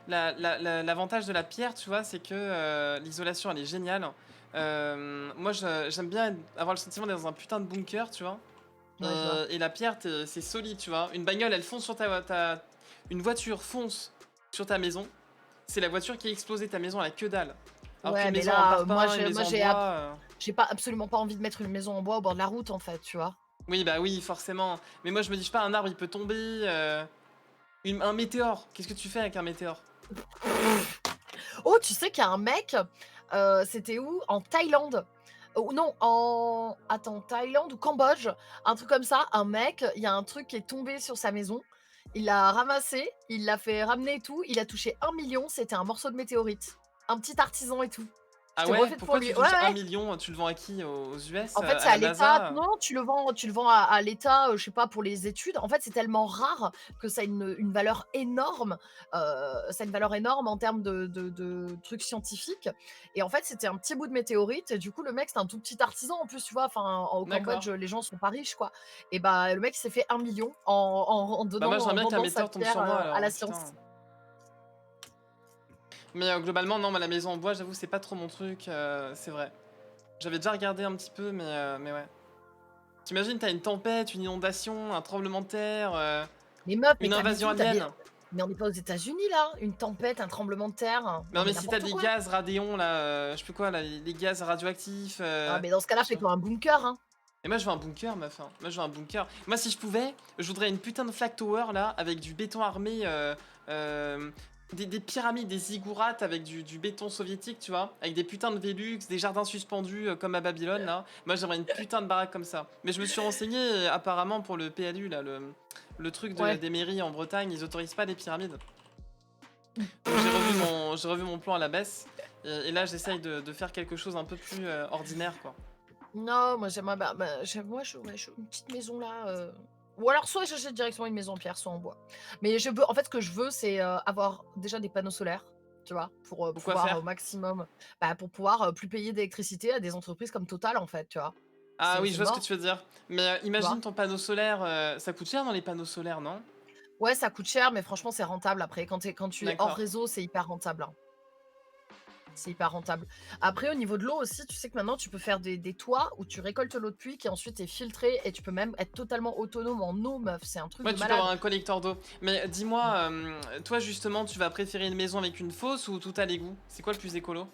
l'avantage de la pierre, tu vois, c'est que l'isolation, elle est géniale. Moi, j'aime bien avoir le sentiment d'être dans un putain de bunker, tu vois. Ouais, je vois. Et la pierre, c'est solide, tu vois. Une bagnole, elle fonce sur Une voiture fonce sur ta maison. C'est la voiture qui a explosé ta maison à la queue dalle. Alors Ouais, qu'une mais maison en là, parpaing, une maison en bois. j'ai pas absolument pas envie de mettre une maison en bois au bord de la route, en fait, tu vois. Oui, bah oui, forcément. Mais moi, je me dis, je sais pas, un arbre, il peut tomber. Un météore. Qu'est-ce que tu fais avec un météore? Oh, tu sais qu'il y a un mec, c'était où? En Thaïlande. Ou non, attends, Thaïlande ou Cambodge, un truc comme ça. Un mec, il y a un truc qui est tombé sur sa maison. Il l'a ramassé, il l'a fait ramener et tout. Il a touché 1 million. C'était un morceau de météorite. Un petit artisan et tout. Ah C'était ouais? refait pour Pourquoi lui. tu Ouais, touches un ouais. million? Tu le vends à qui? Aux US? En fait, c'est À à la l'État. NASA? Non, tu le vends à l'État, je sais pas, pour les études. En fait, c'est tellement rare que ça a une valeur énorme. Ça a une valeur énorme en termes de trucs scientifiques. Et en fait, c'était un petit bout de météorite. Et du coup, le mec, c'était un tout petit artisan en plus, tu vois. Enfin, au D'accord. Cambodge, les gens sont pas riches, quoi. Et bah, le mec il s'est fait 1 million Bah moi, j'aimerais en bien qu'un vendant sa météore tombe pierre sur moi, à alors, la hein, science. putain. Mais globalement, non, moi, la maison en bois, j'avoue, c'est pas trop mon truc, c'est vrai. J'avais déjà regardé un petit peu, mais ouais. T'imagines, t'as une tempête, une inondation, un tremblement de terre, Mais meuf, mais une t'habites invasion où? alien. Mais on n'est pas aux États-Unis là? Une tempête, un tremblement de terre? Mais non, Non, mais mais si t'as n'importe des quoi. gaz radéons, là, je sais plus quoi, là, les gaz radioactifs, Ah, mais dans ce cas-là, tu vois. fais-toi un bunker, hein. Et moi, je veux un bunker, meuf, hein. Moi, je veux un bunker. Moi, si je pouvais, je voudrais une putain de flag tower, là, avec du béton armé, euh, des pyramides, des ziggourats avec du béton soviétique, tu vois, avec des putains de Velux, des jardins suspendus comme à Babylone, là. Moi, j'aimerais une putain de baraque comme ça. Mais je me suis renseigné, apparemment, pour le PLU, là, le truc Ouais. des mairies en Bretagne, ils autorisent pas les pyramides. Donc, j'ai revu mon plan à la baisse. Et là, j'essaye de faire quelque chose un peu plus ordinaire, quoi. Non, moi j'aimerais moi je veux une petite maison là, ou alors soit j'achète directement une maison en pierre, soit en bois. Mais je veux en fait, ce que je veux, c'est, avoir déjà des panneaux solaires, tu vois? Pour, Pourquoi pouvoir au faire? maximum, bah, pour pouvoir, plus payer d'électricité à des entreprises comme Total, en fait, tu vois? Ah oui, je C'est vois ce que mort, tu veux dire. Mais tu vois? imagine ton panneau solaire, ça coûte cher dans les panneaux solaires, non? Ouais, ça coûte cher, mais franchement, c'est rentable après. Quand tu es hors D'accord. réseau, c'est hyper rentable, hein. C'est hyper rentable. Après, au niveau de l'eau aussi, tu sais que maintenant, tu peux faire des toits où tu récoltes l'eau de pluie qui ensuite est filtrée et tu peux même être totalement autonome en eau, meuf. C'est un truc Ouais, de tu peux avoir malade. un collecteur d'eau. Mais dis-moi, toi justement, tu vas préférer une maison avec une fosse ou tout à l'égout? C'est quoi le plus écolo?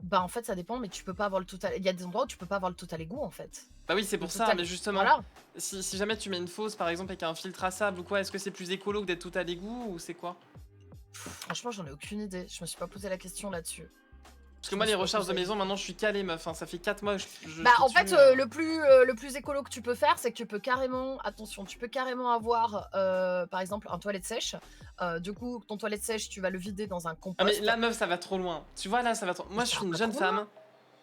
Bah, en fait, ça dépend, mais tu peux pas avoir le total. Il y a des endroits où tu peux pas avoir le total égout, en fait. Bah oui, c'est Le pour ça, total. mais justement, Voilà. si jamais tu mets une fosse par exemple avec un filtre à sable ou quoi, est-ce que c'est plus écolo que d'être tout à l'égout ou c'est quoi? Franchement, j'en ai aucune idée. Je me suis pas posé la question là-dessus. Parce que Je me moi, les suis pas recherches posé de la maison, question. maintenant je suis calé, meuf, hein, ça fait 4 mois que je Bah, suis en fait, dessus. le plus écolo que tu peux faire, c'est que tu peux carrément, attention, tu peux carrément avoir, par exemple, un toilette sèche. Du coup, ton toilette sèche, tu vas le vider dans un Ah mais compost. là, meuf, ça va trop loin. Tu vois, là, ça va trop... Mais Moi, je ça suis va une pas jeune trop loin. femme,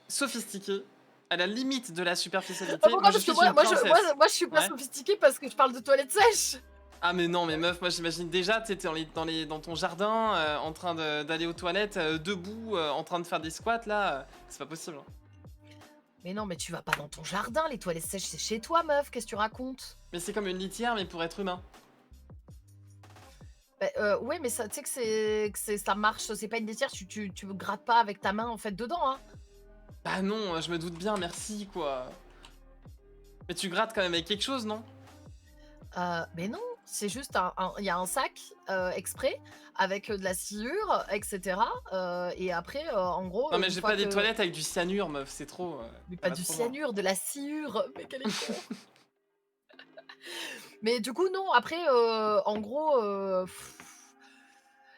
sophistiquée, à la limite de la Ah, superficialité. pourquoi? Moi, je Parce que suis moi, une moi, je, moi, princesse. moi, je suis pas Ouais. sophistiquée parce que je parle de toilette sèche. Ah mais non, mais meuf, moi j'imagine déjà, tu sais, t'es dans ton jardin, en train d'aller aux toilettes, debout, en train de faire des squats, là, c'est pas possible, hein. Mais non, mais tu vas pas dans ton jardin. Les toilettes sèches, c'est chez toi, meuf. Qu'est-ce que tu racontes? Mais c'est comme une litière, mais pour être humain. Bah, ouais, mais ça, tu sais ça marche. C'est pas une litière. Tu grattes pas avec ta main en fait dedans, hein. Bah non, je me doute bien, merci, quoi. Mais tu grattes quand même avec quelque chose, non? Mais non, c'est juste il y a un sac exprès avec de la sciure, etc. Et après, en gros, Non mais une j'ai fois pas des que. toilettes avec du cyanure, meuf, c'est trop, Mais ça pas va du trop loin. cyanure, de la sciure. Mais quel est con. Mais du coup, non, après, en gros,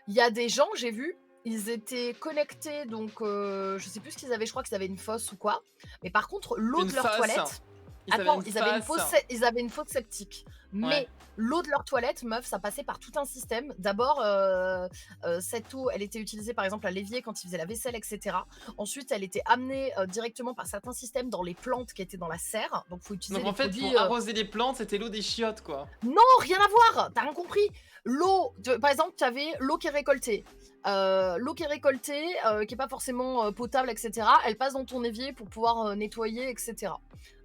il y a des gens, j'ai vu, ils étaient connectés, donc je sais plus ce qu'ils avaient, je crois qu'ils avaient une fosse ou quoi. Mais par contre, l'eau Une de leur fosse. toilette. Ils avaient Attends, une face. ils avaient une fosse septique. Ouais. Mais l'eau de leur toilette, meuf, ça passait par tout un système. D'abord, cette eau, elle était utilisée par exemple à l'évier quand ils faisaient la vaisselle, etc. Ensuite, elle était amenée directement par certains systèmes dans les plantes qui étaient dans la serre. Donc, faut utiliser Donc les en fait, produits. pour arroser les plantes, c'était l'eau des chiottes, quoi. Non, rien à voir. T'as rien compris. Par exemple, tu avais l'eau qui est récoltée. L'eau qui est récoltée, qui est pas forcément potable, etc. Elle passe dans ton évier pour pouvoir nettoyer, etc.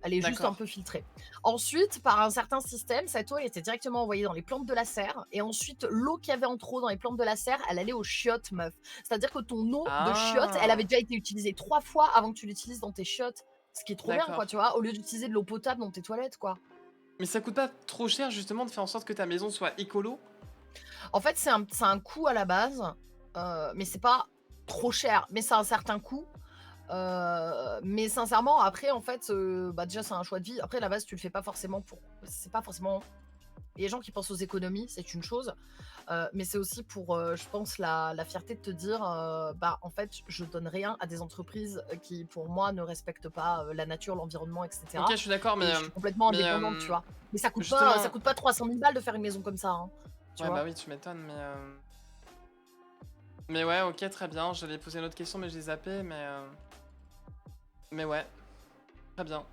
Elle est juste un D'accord. peu filtrée. Ensuite, par un certain système, cette eau elle était directement envoyée dans les plantes de la serre. Et ensuite, l'eau qu'il y avait en trop dans les plantes de la serre, elle allait aux chiottes, meuf. C'est-à-dire que ton eau de chiottes, elle avait Ah, déjà été utilisée 3 fois avant que tu l'utilises dans tes chiottes. Ce qui est trop bien, quoi, d'accord. tu vois, au lieu d'utiliser de l'eau potable dans tes toilettes, quoi. Mais ça coûte pas trop cher justement de faire en sorte que ta maison soit écolo? En fait, c'est un coût à la base, mais c'est pas trop cher, mais c'est un certain coût. Mais sincèrement, après, en fait, bah, déjà, c'est un choix de vie. Après, à la base, tu le fais pas forcément pour c'est pas forcément les gens qui pensent aux économies, c'est une chose, mais c'est aussi pour, je pense la fierté de te dire, bah, en fait, je donne rien à des entreprises, qui, pour moi, ne respectent pas, la nature, l'environnement et Ok, cetera je suis d'accord, et je suis complètement mais indépendante, tu vois? Mais ça justement, coûte pas 300 000 balles de faire une maison comme ça, hein, tu ouais, bah vois? oui, tu m'étonnes, mais ouais, ok, très bien. J'allais poser une autre question, mais je l'ai zappé, mais ouais, très bien.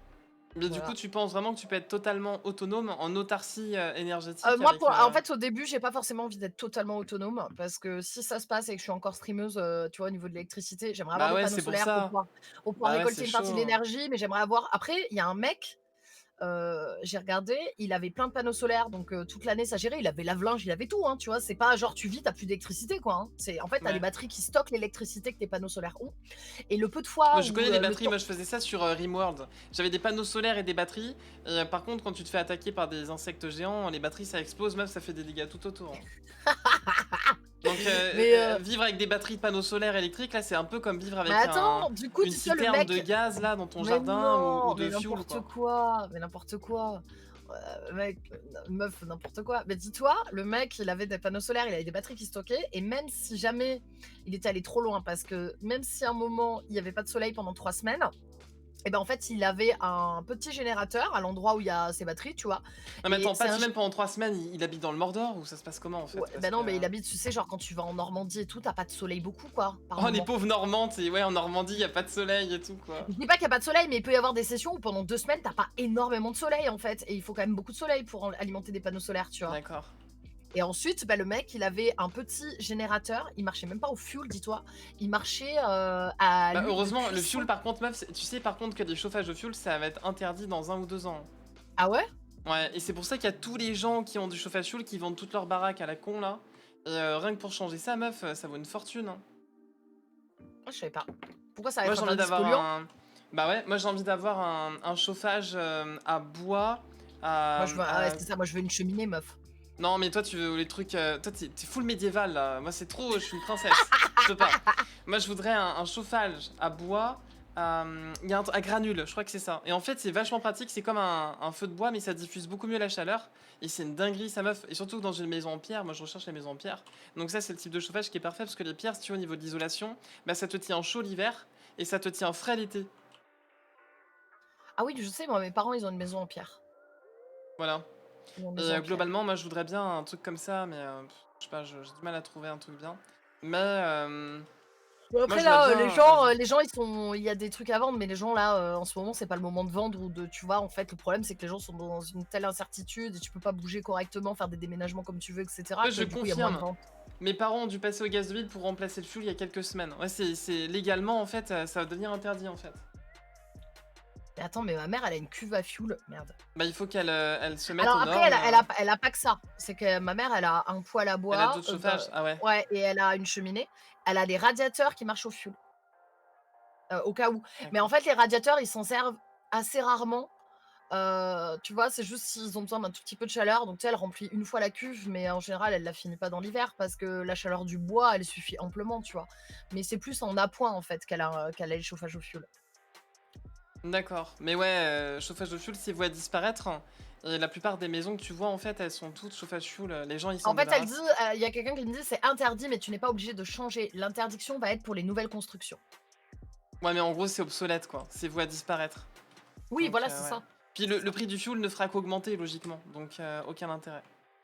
Mais du coup, Voilà. tu penses vraiment que tu peux être totalement autonome en autarcie énergétique Moi, avec. en fait, au début, j'ai pas forcément envie d'être totalement autonome parce que si ça se passe et que je suis encore streameuse, tu vois, au niveau de l'électricité, j'aimerais avoir Bah des ouais, panneaux c'est pour solaires pour ça. pouvoir Bah ouais, c'est récolter une chaud, partie de hein. l'énergie, mais j'aimerais avoir après, il y a un mec, j'ai regardé, il avait plein de panneaux solaires, donc toute l'année ça gérait, il avait lave-linge, il avait tout, hein, tu vois? C'est pas genre tu vis, tu plus d'électricité, quoi, hein. C'est en fait, tu des Ouais. batteries qui stockent l'électricité que tes panneaux solaires ont et le peu de Moi, fois je où, connais les le batteries, temps moi je faisais ça sur Rimworld. J'avais des panneaux solaires et des batteries. Et par contre, quand tu te fais attaquer par des insectes géants, les batteries ça explose, meuf, ça fait des dégâts tout autour, hein. Donc, mais vivre avec des batteries de panneaux solaires électriques, là, c'est un peu comme vivre mais avec attends, du coup, une dis-toi le citerne de mec. gaz, là, dans ton Mais jardin ou non, de fuel, quoi. mais n'importe quoi. Mec, meuf, n'importe quoi. Mais dis-toi, le mec, il avait des panneaux solaires, il avait des batteries qui stockaient, et même si jamais il était allé trop loin, parce que même si à un moment il n'y avait pas de soleil pendant 3 semaines, et ben en fait il avait un petit générateur à l'endroit où il y a ses batteries, tu vois. Non, mais Et attends, pas c'est de un, semaine pendant 3 semaines, il habite dans le Mordor ou ça se passe comment en fait? ouais, Parce ben que. non, mais il habite, tu sais, genre quand tu vas en Normandie et tout, t'as pas de soleil beaucoup, quoi, par Oh, les moment. pauvres Normands, ouais, en Normandie, y a pas de soleil et tout, quoi. Je dis pas qu'il y a pas de soleil, mais il peut y avoir des sessions où pendant 2 semaines, t'as pas énormément de soleil en fait, et il faut quand même beaucoup de soleil pour alimenter des panneaux solaires, tu vois. D'accord. Et ensuite, bah, le mec, il avait un petit générateur. Il marchait même pas au fuel, dis-toi. Il marchait à Bah, l'huile de heureusement, le cuisson. fuel, par contre, meuf, tu sais par contre que les chauffages au fuel, ça va être interdit dans 1 ou 2 ans. Ah ouais? Ouais, et c'est pour ça qu'il y a tous les gens qui ont du chauffage fuel qui vendent toute leur baraque à la con là. Et rien que pour changer ça, meuf, ça vaut une fortune, hein. Moi, je savais pas. Pourquoi ça va Moi, être j'ai un envie indice d'avoir polluant? un. Bah ouais, moi j'ai envie d'avoir un chauffage à bois. Moi, À, je veux ah ouais, c'est ça, moi, je veux une cheminée, meuf. Non, mais toi, tu veux les trucs. Toi, t'es full médiéval là. Moi, c'est trop. Je suis une princesse. Je peux pas. Moi, je voudrais un chauffage à bois. Il y a à granules, je crois que c'est ça. Et en fait, c'est vachement pratique. C'est comme un feu de bois, mais ça diffuse beaucoup mieux la chaleur. Et c'est une dinguerie, ça meuf. Et surtout dans une maison en pierre. Moi, je recherche les maisons en pierre. Donc, ça, c'est le type de chauffage qui est parfait parce que les pierres, si tu veux, au niveau de l'isolation, bah, ça te tient chaud l'hiver et ça te tient frais l'été. Ah oui, je sais, moi, mes parents, ils ont une maison en pierre. Voilà. Ils ont une Et maison en pierre. globalement, moi, je voudrais bien un truc comme ça, mais je sais pas, j'ai du mal à trouver un truc bien. Mais Bon moi, après je vois là, bien. Vas-y. les gens ils sont il y a des trucs à vendre, mais les gens là, en ce moment, c'est pas le moment de vendre ou de tu vois? En fait, le problème, c'est que les gens sont dans une telle incertitude et tu peux pas bouger correctement, faire des déménagements comme tu veux et cetera, Ouais, que je du coup, il y a moins de confirme. ventes. Mes parents ont dû passer au gaz de vide pour remplacer le fuel il y a quelques semaines. Ouais, c'est légalement, en fait, ça va devenir interdit, en fait. Mais attends, mais ma mère, elle a une cuve à fioul, merde. Bah, il faut elle se mette Alors aux après, normes. elle a pas que ça. C'est que ma mère, elle a un poêle à Elle a bois, d'autres chauffages. Ah ouais. ouais et elle a une cheminée. Elle a des radiateurs qui marchent au fioul, au cas où. Mais en D'accord. fait, les radiateurs, ils s'en servent assez rarement. Tu vois, c'est juste s'ils ont besoin d'un tout petit peu de chaleur, donc tu sais, elle remplit une fois la cuve, mais en général, elle la finit pas dans l'hiver parce que la chaleur du bois, elle suffit amplement, tu vois? Mais c'est plus en appoint, en fait, qu'elle a le chauffage au fioul. D'accord. Mais ouais, chauffage de fuel, c'est voué à disparaître. Et la plupart des maisons que tu vois, en fait, elles sont toutes chauffage fuel. Les gens, ils s'en En fait, elle dit, débarrassent. il y a quelqu'un qui me dit: «C'est interdit, mais tu n'es pas obligé de changer. L'interdiction va être pour les nouvelles constructions». Ouais, mais en gros, c'est obsolète, quoi. C'est voué à disparaître. Oui, Donc, voilà, c'est ouais. ça. Puis C'est le ça. prix du fuel ne fera qu'augmenter, logiquement. Donc, aucun intérêt.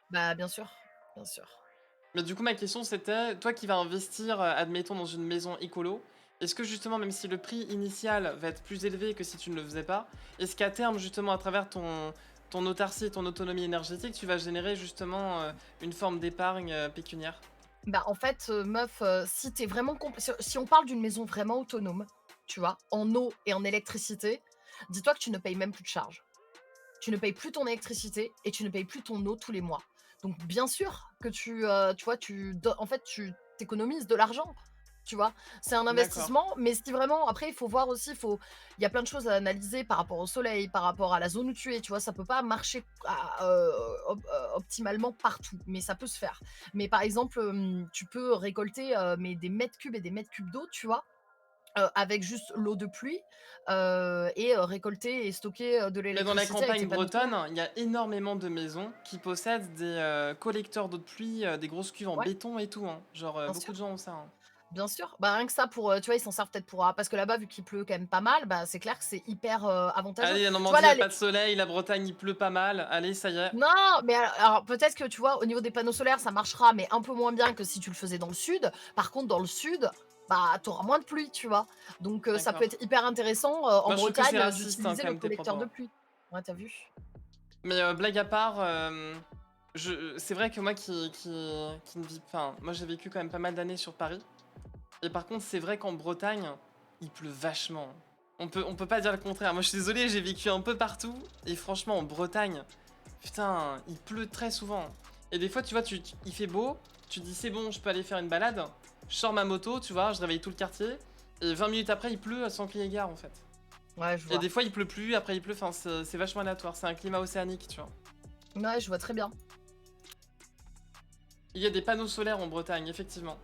Bah, bien sûr, bien sûr. Mais du coup, ma question c'était, toi qui vas investir, admettons, dans une maison écolo, est-ce que justement, même si le prix initial va être plus élevé que si tu ne le faisais pas, est-ce qu'à terme, justement, à travers ton autarcie et ton autonomie énergétique, tu vas générer justement une forme d'épargne pécuniaire? Bah, en fait, meuf, si tu vraiment si on parle d'une maison vraiment autonome, tu vois? En eau et en électricité, dis-toi que tu ne payes même plus de charges. Tu ne payes plus ton électricité et tu ne payes plus ton eau tous les mois. Donc bien sûr que tu vois, en fait, tu t'économises de l'argent, tu vois? C'est un D'accord. investissement, mais si vraiment après il faut voir aussi, il y a plein de choses à analyser par rapport au soleil, par rapport à la zone où tu es, tu vois? Ça peut pas marcher optimalement partout, mais ça peut se faire. Mais par exemple, tu peux récolter, mais des mètres cubes et des mètres cubes d'eau, tu vois? Avec juste l'eau de pluie, et récolter et stocker, de Mais dans la l'électricité avec tes campagne panneaux solaires. bretonne, il y a énormément de maisons qui possèdent des collecteurs d'eau de pluie, des grosses cuves en Ouais, béton et tout, hein. Genre, bien beaucoup sûr, de gens ont ça, hein. bien sûr. Bah, rien que ça pour, tu vois, ils s'en servent peut-être pour parce que là-bas, vu qu'il pleut quand même pas mal, bah, c'est clair que c'est hyper, avantageux. Allez, la Tu vois, Normandie, il y là, a pas de soleil, la Bretagne, il pleut pas mal. Allez, ça y est. non, mais alors peut-être que, tu vois, au niveau des panneaux solaires, ça marchera, mais un peu moins bien que si tu le faisais dans le sud. Par contre, dans le sud, bah, tu auras moins de pluie, tu vois? Donc ça peut D'accord. être hyper intéressant, en Moi, je trouve que c'est Bretagne, raciste, hein, d'utiliser quand le même, tes collecteur propos, de hein. pluie. Ouais, tu vu? Mais blague à part, c'est vrai que moi qui ne vis... Enfin, moi j'ai vécu quand même pas mal d'années sur Paris. Et par contre, c'est vrai qu'en Bretagne, il pleut vachement. On peut pas dire le contraire. Moi, je suis désolé, j'ai vécu un peu partout. Et franchement, en Bretagne, putain, il pleut très souvent. Et des fois, tu vois, il fait beau. Tu te dis, c'est bon, je peux aller faire une balade. Je sors ma moto, tu vois, je réveille tout le quartier. Et 20 minutes après, il pleut sans crier gare, en fait. Ouais, je Et vois. des fois, il pleut plus, après il pleut. Enfin, c'est vachement aléatoire. C'est un climat océanique, tu vois. Ouais, je vois très bien. Il y a des panneaux solaires en Bretagne, effectivement.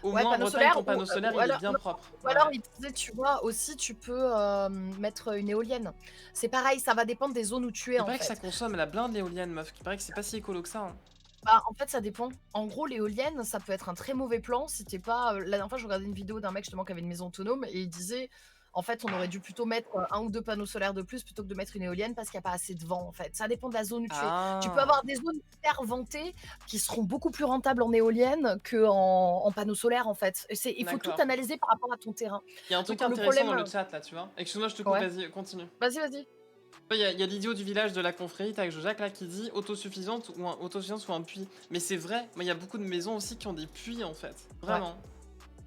Au Ouais, moins en panneaux Bretagne, solaires ton panneau solaire, ou il est alors bien non, propre. ou Ouais, alors ouais. il disait, tu vois, aussi tu peux, mettre une éolienne. C'est pareil, ça va dépendre des zones où tu es, Il en paraît que ça fait. consomme la blinde l'éolienne, meuf. Il paraît que c'est pas si écolo que ça, hein. Bah, en fait, ça dépend. En gros, l'éolienne, ça peut être un très mauvais plan si tu pas, la dernière fois, je regardais une vidéo d'un mec justement qui avait une maison autonome et il disait: «En fait, on aurait dû plutôt mettre, 1 ou 2 panneaux solaires de plus plutôt que de mettre une éolienne parce qu'il y a pas assez de vent, en fait». Ça dépend de la zone où tu es. Tu peux Ah, avoir des zones hyper ventées qui seront beaucoup plus rentables en éolienne qu'en panneaux solaires, en fait. Et il faut tout d'accord. analyser par rapport à ton terrain. Il y a un truc Donc le intéressant problème, dans le chat, là, tu vois. Excuse-moi, je te coupe, ouais, vas-y, continue. vas-y, vas-y. Il y a l'idiot du village de la confrérie, avec Jacques, là, qui dit autosuffisance ou un puits. Mais c'est vrai, moi, il y a beaucoup de maisons aussi qui ont des puits, en fait. Ouais. Vraiment.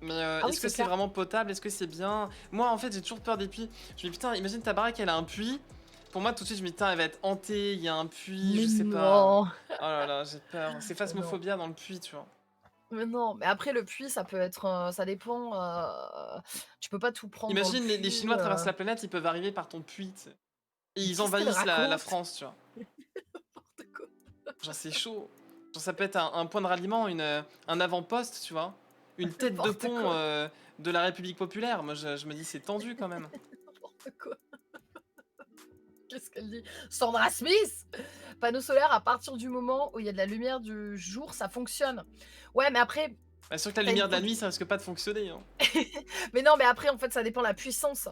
Mais Ah oui, est-ce que c'est c'est clair. vraiment potable? Est-ce que c'est bien? Moi, en fait, j'ai toujours peur des puits. Je me dis, putain, imagine ta baraque, elle a un puits. Pour moi, tout de suite, je me dis, putain, elle va être hantée, il y a un puits, je Mais sais pas. non! Oh là là, j'ai peur. C'est Mais non. phasmophobia dans le puits, tu vois. Mais non, mais après le puits, ça peut être, ça dépend, tu peux pas tout prendre dans le Imagine les puits, Chinois traversent la planète, ils peuvent arriver par ton puits, tu sais. Et mais ils qu'est-ce qu'elle envahissent la raconte? France, tu vois. N'importe quoi. Genre c'est chaud. Genre ça peut être un point de ralliement, un avant-poste, tu vois. Une tête de N'importe pont quoi, de la République populaire. Moi je me dis c'est tendu quand même. n'importe quoi. Qu'est-ce qu'elle dit? Sandra Smith! Panneau solaire à partir du moment où il y a de la lumière du jour, ça fonctionne. Ouais, mais après, Bah, sûr que la tu une lumière de la produ nuit, ça risque pas de fonctionner, hein. mais non, mais après, en fait, ça dépend de la puissance.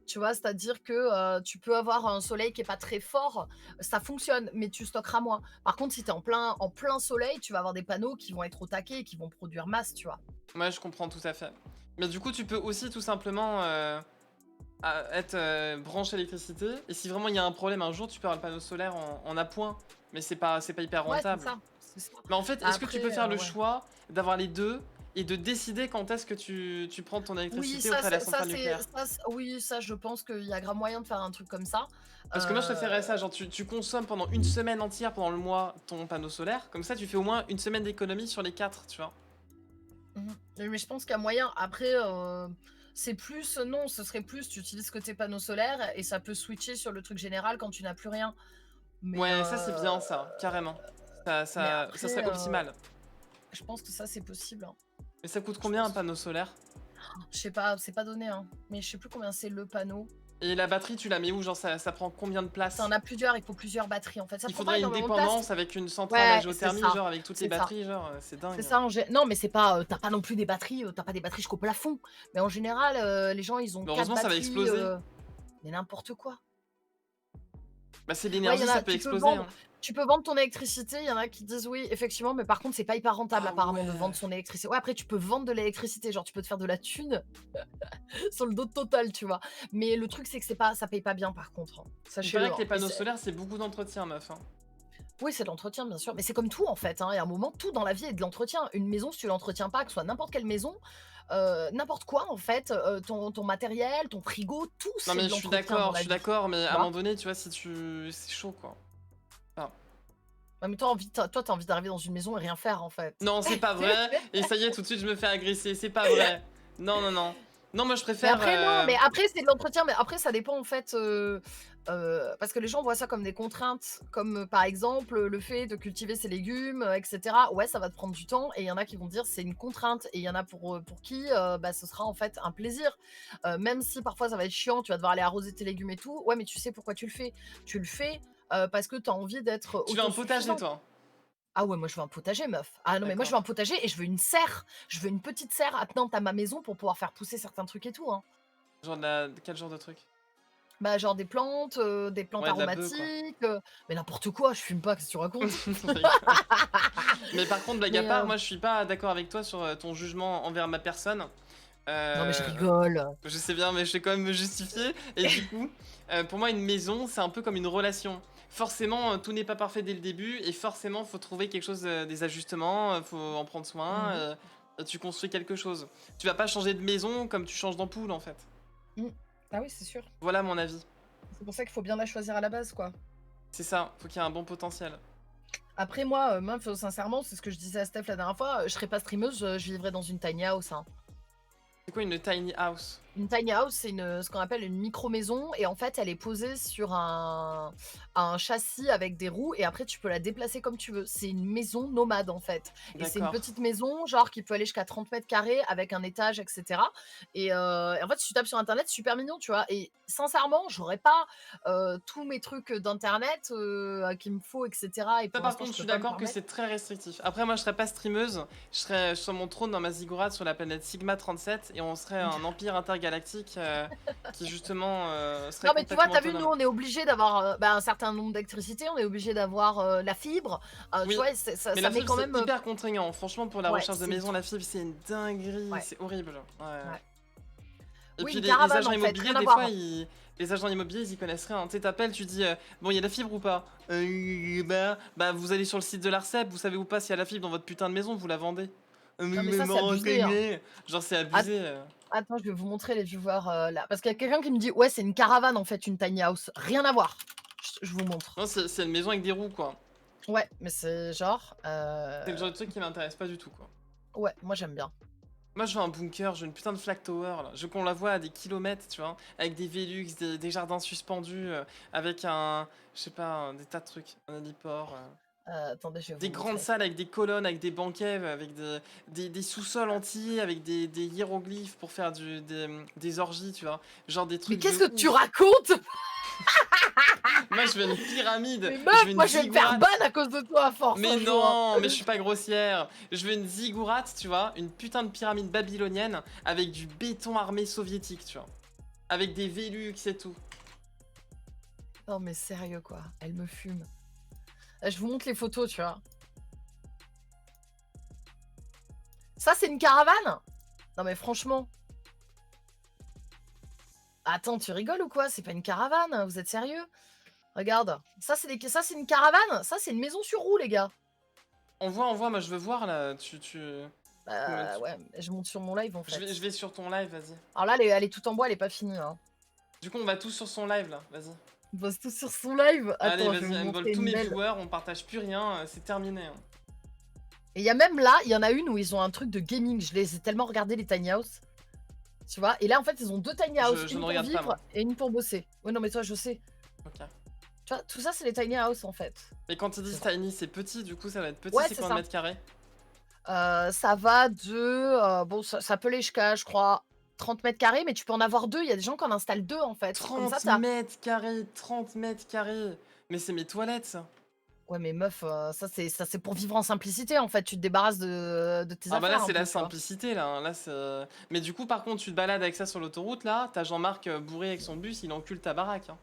Tu vois? C'est-à-dire que, tu peux avoir un soleil qui est pas très fort, ça fonctionne, mais tu stockeras moins. Par contre, si tu es en plein soleil, tu vas avoir des panneaux qui vont être au taquet et qui vont produire masse, tu vois? Ouais, je comprends tout à fait. Mais du coup, tu peux aussi tout simplement être branché à l'électricité. Et si vraiment il y a un problème un jour, tu peux avoir le panneau solaire en appoint. Mais c'est pas hyper Ouais, c'est rentable. ça, c'est ça. Mais en fait, Bah, est-ce que tu peux après, faire le ouais. choix d'avoir les deux et de décider quand est-ce que tu prends ton Oui, électricité ça auprès de la c'est ça centrale c'est nucléaire? ça c oui, ça je pense qu'il y a grave moyen de faire un truc comme ça. Parce que moi, je préférerais ça. Heu, Genre, tu consommes pendant une semaine entière pendant le mois ton panneau solaire. Comme ça, tu fais au moins une semaine d'économie sur les quatre, tu vois. mmh mais je pense qu'il y a moyen. Après, c'est plus non, ce serait plus tu utilises côté panneau solaire et ça peut switcher sur le truc général quand tu n'as plus rien. Mais, Ouais, ça, c'est bien, ça, carrément. Ça après, serait optimal. je pense que ça c'est possible, hein. Mais ça coûte Je combien un pense. panneau solaire? Je sais pas, c'est pas donné, hein, mais je sais plus combien c'est le panneau. Et la batterie, tu la mets où? Genre, ça prend combien de Ça en place? a plusieurs, il faut plusieurs batteries en fait. Ça Il prend pas faudrait une énormément de place. dépendance avec une centrale à Ouais, c'est géothermie, ça, genre avec toutes les c'est ça. batteries, genre, c'est C'est dingue. ça en gé non, mais c'est pas, tu pas non plus des batteries, tu pas des batteries jusqu'au plafond. Mais en général, les gens, ils ont Mais 4 heureusement, ça va batteries, exploser. mais n'importe quoi. Bah, c'est Ouais, il y l'énergie, en ça a peut exploser, hein. tu peux vendre ton électricité, il y en a qui disent oui, effectivement, mais par contre, c'est pas hyper rentable Ah apparemment de ouais. vendre son électricité. Ouais, après tu peux vendre de l'électricité, genre tu peux te faire de la thune sur le dos de Total, tu vois? Mais le truc, c'est que c'est pas ça paye pas bien par contre, hein, Il sachez-le, paraît que hein les et panneaux c'est solaires, c'est beaucoup d'entretien, meuf, hein. oui, c'est de l'entretien, bien sûr, mais c'est comme tout en fait, hein. Il y a un moment, tout dans la vie est de l'entretien. Une maison, si tu l'entretiens pas, que ce soit n'importe quelle maison, n'importe quoi en fait, ton matériel, ton frigo, tout Non, c'est mais de l'entretien dans je la suis vie, d'accord, mais tu à un vois? moment donné, tu vois, si tu c'est chaud, quoi. Enfin, Ouais, mais toi, tu envie d'arriver dans une maison et rien faire en fait. non, c'est pas vrai et ça y est, tout de suite, je me fais agresser, c'est pas vrai. Non, non, non. Non, moi, je Mais préfère, après non, mais après c'est de l'entretien, mais après ça dépend en fait, parce que les gens voient ça comme des contraintes, comme, par exemple, le fait de cultiver ses légumes, et cetera. Ouais, ça va te prendre du temps et il y en a qui vont dire: «C'est une contrainte» et il y en a pour qui, bah, ce sera en fait un plaisir. Même si parfois ça va être chiant, tu vas devoir aller arroser tes légumes et tout. Ouais, mais tu sais pourquoi tu le fais? Tu le fais, parce que tu as envie d'être tu veux un potager, autosuffisant. toi? Ah ouais, moi je veux un potager meuf. Ah non, mais moi je D'accord. veux un potager et je veux une serre. Je veux une petite serre attenante à ma maison pour pouvoir faire pousser certains trucs et tout, hein. Genre de la quel genre de truc? Bah, genre des plantes Ouais, de la bœuf, quoi. aromatiques, mais n'importe quoi, je fume pas, qu'est-ce que tu racontes? Je rigole. Mais par contre, blague à Mais, part, moi, je suis pas d'accord avec toi sur, ton jugement envers ma personne. non mais je Heu, rigole. je sais bien, mais je vais quand même me justifier et du coup, pour moi, une maison, c'est un peu comme une relation. Forcément, tout n'est pas parfait dès le début et forcément, faut trouver quelque chose, des ajustements, faut en prendre soin, Mmh mh. tu construis quelque chose. Tu vas pas changer de maison comme tu changes d'ampoule, en fait. Mmh. Ah oui, c'est sûr. Voilà mon avis. C'est pour ça qu'il faut bien la choisir à la base, quoi. C'est ça, faut qu'il y ait un bon potentiel. Après moi, meuf, sincèrement, c'est ce que je disais à Steph la dernière fois, je serais pas streameuse, je vivrais dans une tiny house, hein. C'est quoi une tiny house? Une tiny house, c'est ce qu'on appelle une micro-maison et en fait, elle est posée sur un châssis avec des roues et après tu peux la déplacer comme tu veux. C'est une maison nomade, en fait et c'est une D'accord. petite maison, genre, qui peut aller jusqu'à 30 mètres carrés avec un étage et cetera et en fait, si tu tapes sur internet, c'est super mignon, tu vois? Et sincèrement, j'aurais pas, tous mes trucs, d'internet, qu'il me faut et cetera et Ça, pour par l'instant, contre, je je peux suis pas me d'accord que permettre. c'est très restrictif. Après, moi, je serais pas streameuse, je serais sur mon trône dans ma ziggourate sur la planète Sigma 37 et on serait un empire intergalactique qui, justement, serait Non, mais tu vois, complètement tu as vu, nous, autonome. on est obligé d'avoir, bah, un certain nombre d'électricité, on est obligé d'avoir, la fibre, tu Oui, vois? C'est ça mais ça la met fibre, quand c'est même, hyper contraignant. Franchement, pour la ouais, recherche de c'est maison, la fibre, c'est une dinguerie, ouais, c'est horrible. Ouais. ouais. Et Oui, puis une les caravane, agents en fait, immobiliers, rien à des fois, voir. les agents immobiliers, ils y connaissent rien. Tu sais, t'appelles, tu dis bon, il y a la fibre ou pas? Bah, vous allez sur le site de l'ARCEP, vous savez ou pas s'il y a la fibre dans votre putain de maison, vous la vendez. Non, mais Mais ça, c'est abusé, hein. genre, c'est At abusé. attends, je vais vous montrer les viewers, là, parce qu'il y a quelqu'un qui me dit: «Ouais, c'est une caravane, en fait, une tiny house». Rien à voir. Je vous montre. Non, c'est une maison avec des roues, quoi. Ouais, mais c'est genre, C'est le genre de truc qui m'intéresse pas du tout, quoi. Ouais, moi j'aime bien. Moi, je veux un bunker, je veux une putain de flag tower, là. Je veux qu'on la voit à des kilomètres, tu vois, avec des Velux, des jardins suspendus, avec un, je sais pas, des tas de trucs, un héliport. Attendez, je vais Des vous grandes montrer. salles avec des colonnes, avec des banquets, avec des sous-sols entiers, avec des hiéroglyphes pour faire des orgies, tu vois. Genre des Mais trucs qu'est-ce de que tu ouf. racontes? Moi, je veux une pyramide, Mais je meuf, veux une moi je vais me faire ban ziggourate. à cause de toi à force Mais un jour, hein. non, mais je suis pas grossière. Je veux une ziggourate, tu vois, une putain de pyramide babylonienne avec du béton armé soviétique, tu vois. Avec des Velux et tout. Non mais sérieux quoi, elle me fume. Je vous montre les photos, tu vois. Ça c'est une caravane? Non mais franchement. Attends, tu rigoles ou quoi? C'est pas une caravane, vous êtes sérieux? Regarde, ça c'est une caravane? Ça c'est une maison sur roue les gars. On voit, moi je veux voir là. Ouais, je monte sur mon live en fait. Je vais sur ton live, vas-y. Alors là, elle est toute en bois, elle est pas finie. Hein. Du coup, on va tous sur son live là, vas-y. On bosse tous sur son live. Allez, Attends, je vais vas-y, vous elle me vole montrer tous une mes belle. viewers, on partage plus rien, c'est terminé. Hein. Et il y a même là, il y en a une où ils ont un truc de gaming. Je les ai tellement regardé les tiny house. Tu vois? Et là, en fait, ils ont deux tiny house. Je Une ne pour regarde pas, vivre moi. et une pour bosser. Ouais, non, mais toi, je sais. Ok. Tu vois, tout ça, c'est les tiny house en fait. Mais quand ils disent tiny, c'est petit, du coup ça va être petit, Ouais, c'est c'est combien ça. de mètres carrés? Ça va de. Bon, ça peut aller jusqu'à, je crois, 30 mètres carrés, mais tu peux en avoir deux. Il y a des gens qui en installent deux en fait. Comme ça, 30 t'as. mètres carrés, 30 mètres carrés. Mais c'est mes toilettes, ça. Ouais, mais meuf, ça c'est pour vivre en simplicité en fait. Tu te débarrasses de tes Ah bah là, affaires un c'est peu, la tu vois. simplicité, là. Hein. Là, c'est... Mais du coup, par contre, tu te balades avec ça sur l'autoroute, là. T'as Jean-Marc bourré avec son bus, il encule ta baraque. Hein.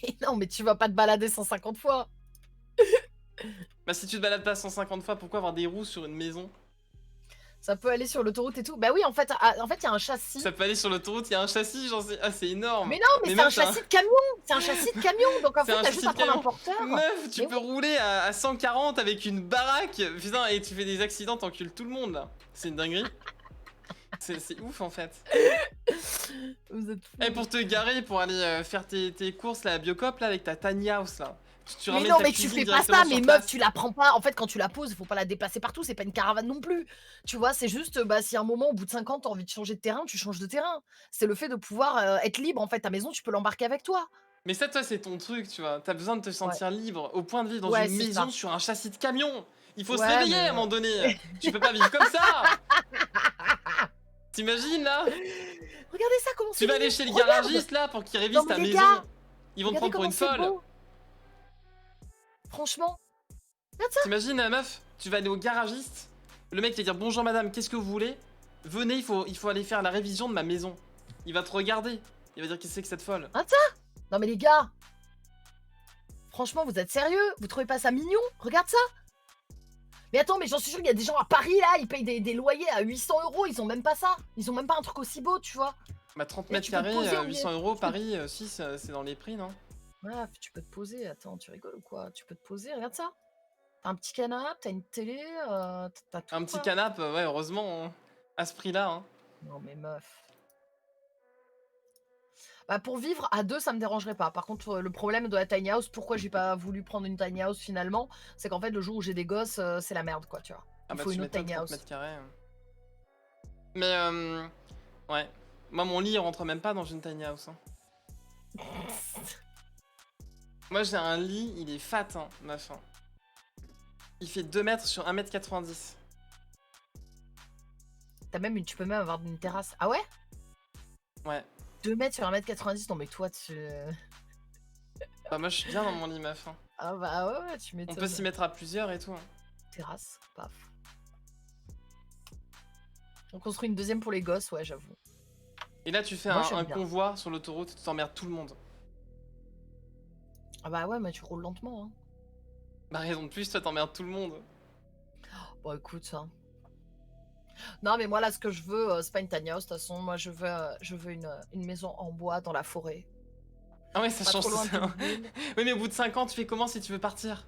Mais non, mais tu vas pas te balader 150 fois. Bah si tu te balades pas 150 fois, pourquoi avoir des roues sur une maison? Ça peut aller sur l'autoroute et tout. Bah oui, en fait, il y a un châssis. Ça peut aller sur l'autoroute, il y a un châssis, j'en sais... Ah, c'est énorme. Mais non, mais c'est un meuf, châssis de camion. C'est un châssis de camion. Donc en c'est fait, un t'as châssis juste de à prendre un camion. porteur. Meuf, tu Mais peux rouler à 140 avec une baraque. Putain, et tu fais des accidents, t'encules tout le monde, là. C'est une dinguerie. C'est ouf, en fait. Vous êtes fous. Et pour te garer, pour aller faire tes courses, là, à Biocop, là, avec ta tiny house, là. Tu Mais ramènes non, ta mais tu cuisine fais pas directement ça, sur mais meuf, place. tu la prends pas. En fait, quand tu la poses, il faut pas la déplacer partout. C'est pas une caravane non plus. Tu vois, c'est juste, bah, si à un moment, au bout de 5 ans, t'as envie de changer de terrain, tu changes de terrain. C'est le fait de pouvoir être libre. En fait, ta maison, tu peux l'embarquer avec toi. Mais ça, toi, c'est ton truc, tu vois. T'as besoin de te Ouais, sentir libre, au point de vivre dans ouais, une c'est maison ça. sur un châssis de camion. Il faut se Ouais, réveiller à mais. un moment donné. Tu peux pas vivre comme ça. T'imagines, là? Regardez ça, comment c'est Tu vas aller mignon. chez le Regarde. garagiste, là, pour qu'il révise Non, mais ta les maison. gars, Ils vont te regardez prendre pour comment une c'est folle. beau. Franchement, regarde ça. T'imagines, meuf, tu vas aller au garagiste, le mec va dire bonjour madame, qu'est-ce que vous voulez? Venez, il faut aller faire la révision de ma maison. Il va te regarder, il va dire qu'est-ce que c'est que cette folle. Regarde ça. Non, mais les gars. Franchement, vous êtes sérieux? Vous trouvez pas ça mignon? Regarde ça. Mais attends, mais j'en suis sûr qu'il y a des gens à Paris là, ils payent des loyers à 800 €, ils ont même pas ça. Ils ont même pas un truc aussi beau, tu vois. Bah 30 Et mètres tu peux te carrés, poser au 800 milieu. euros, Paris, si, c'est dans les prix, non? Ouais, tu peux te poser. Attends, tu rigoles ou quoi? Tu peux te poser, regarde ça. T'as un petit canapé, t'as une télé, t'as tout Un petit quoi. canapé, ouais, heureusement, hein, à ce prix-là. Hein. Non mais meuf. Bah pour vivre à deux, ça me dérangerait pas. Par contre, le problème de la tiny house, pourquoi j'ai pas voulu prendre une tiny house finalement, c'est qu'en fait le jour où j'ai des gosses, c'est la merde quoi, tu vois. Ah Il bah faut tu une autre m'étonnes, tiny 30 house. mètres carrés. Mais ouais. Moi, mon lit, il rentre même pas dans une tiny house. Hein. Moi, j'ai un lit, il est fat, hein, meuf. Hein. Il fait 2 mètres sur 1m90. Tu peux même avoir une terrasse. Ah ouais? Ouais. 2 mètres sur 1m90, non mais toi tu. Bah moi, je suis bien dans mon lit, meuf. Hein. Ah bah ouais, tu On m'étonnes. peut s'y mettre à plusieurs et tout. Hein. Terrasse, paf. On construit une deuxième pour les gosses, ouais, j'avoue. Et là, tu fais Moi, un j'aime bien. convoi sur l'autoroute, tu t'emmerdes tout le monde. Ah bah ouais, mais tu roules lentement, hein. Bah raison de plus, toi, t'emmerdes tout le monde. Bon, écoute, ça. Non, mais moi, là, ce que je veux, c'est pas une tiny house, de toute façon. Moi, je veux une maison en bois dans la forêt. Ah ouais, ça Pas change trop loin ça. d'une ville. Oui, mais au bout de 5 ans, tu fais comment si tu veux partir?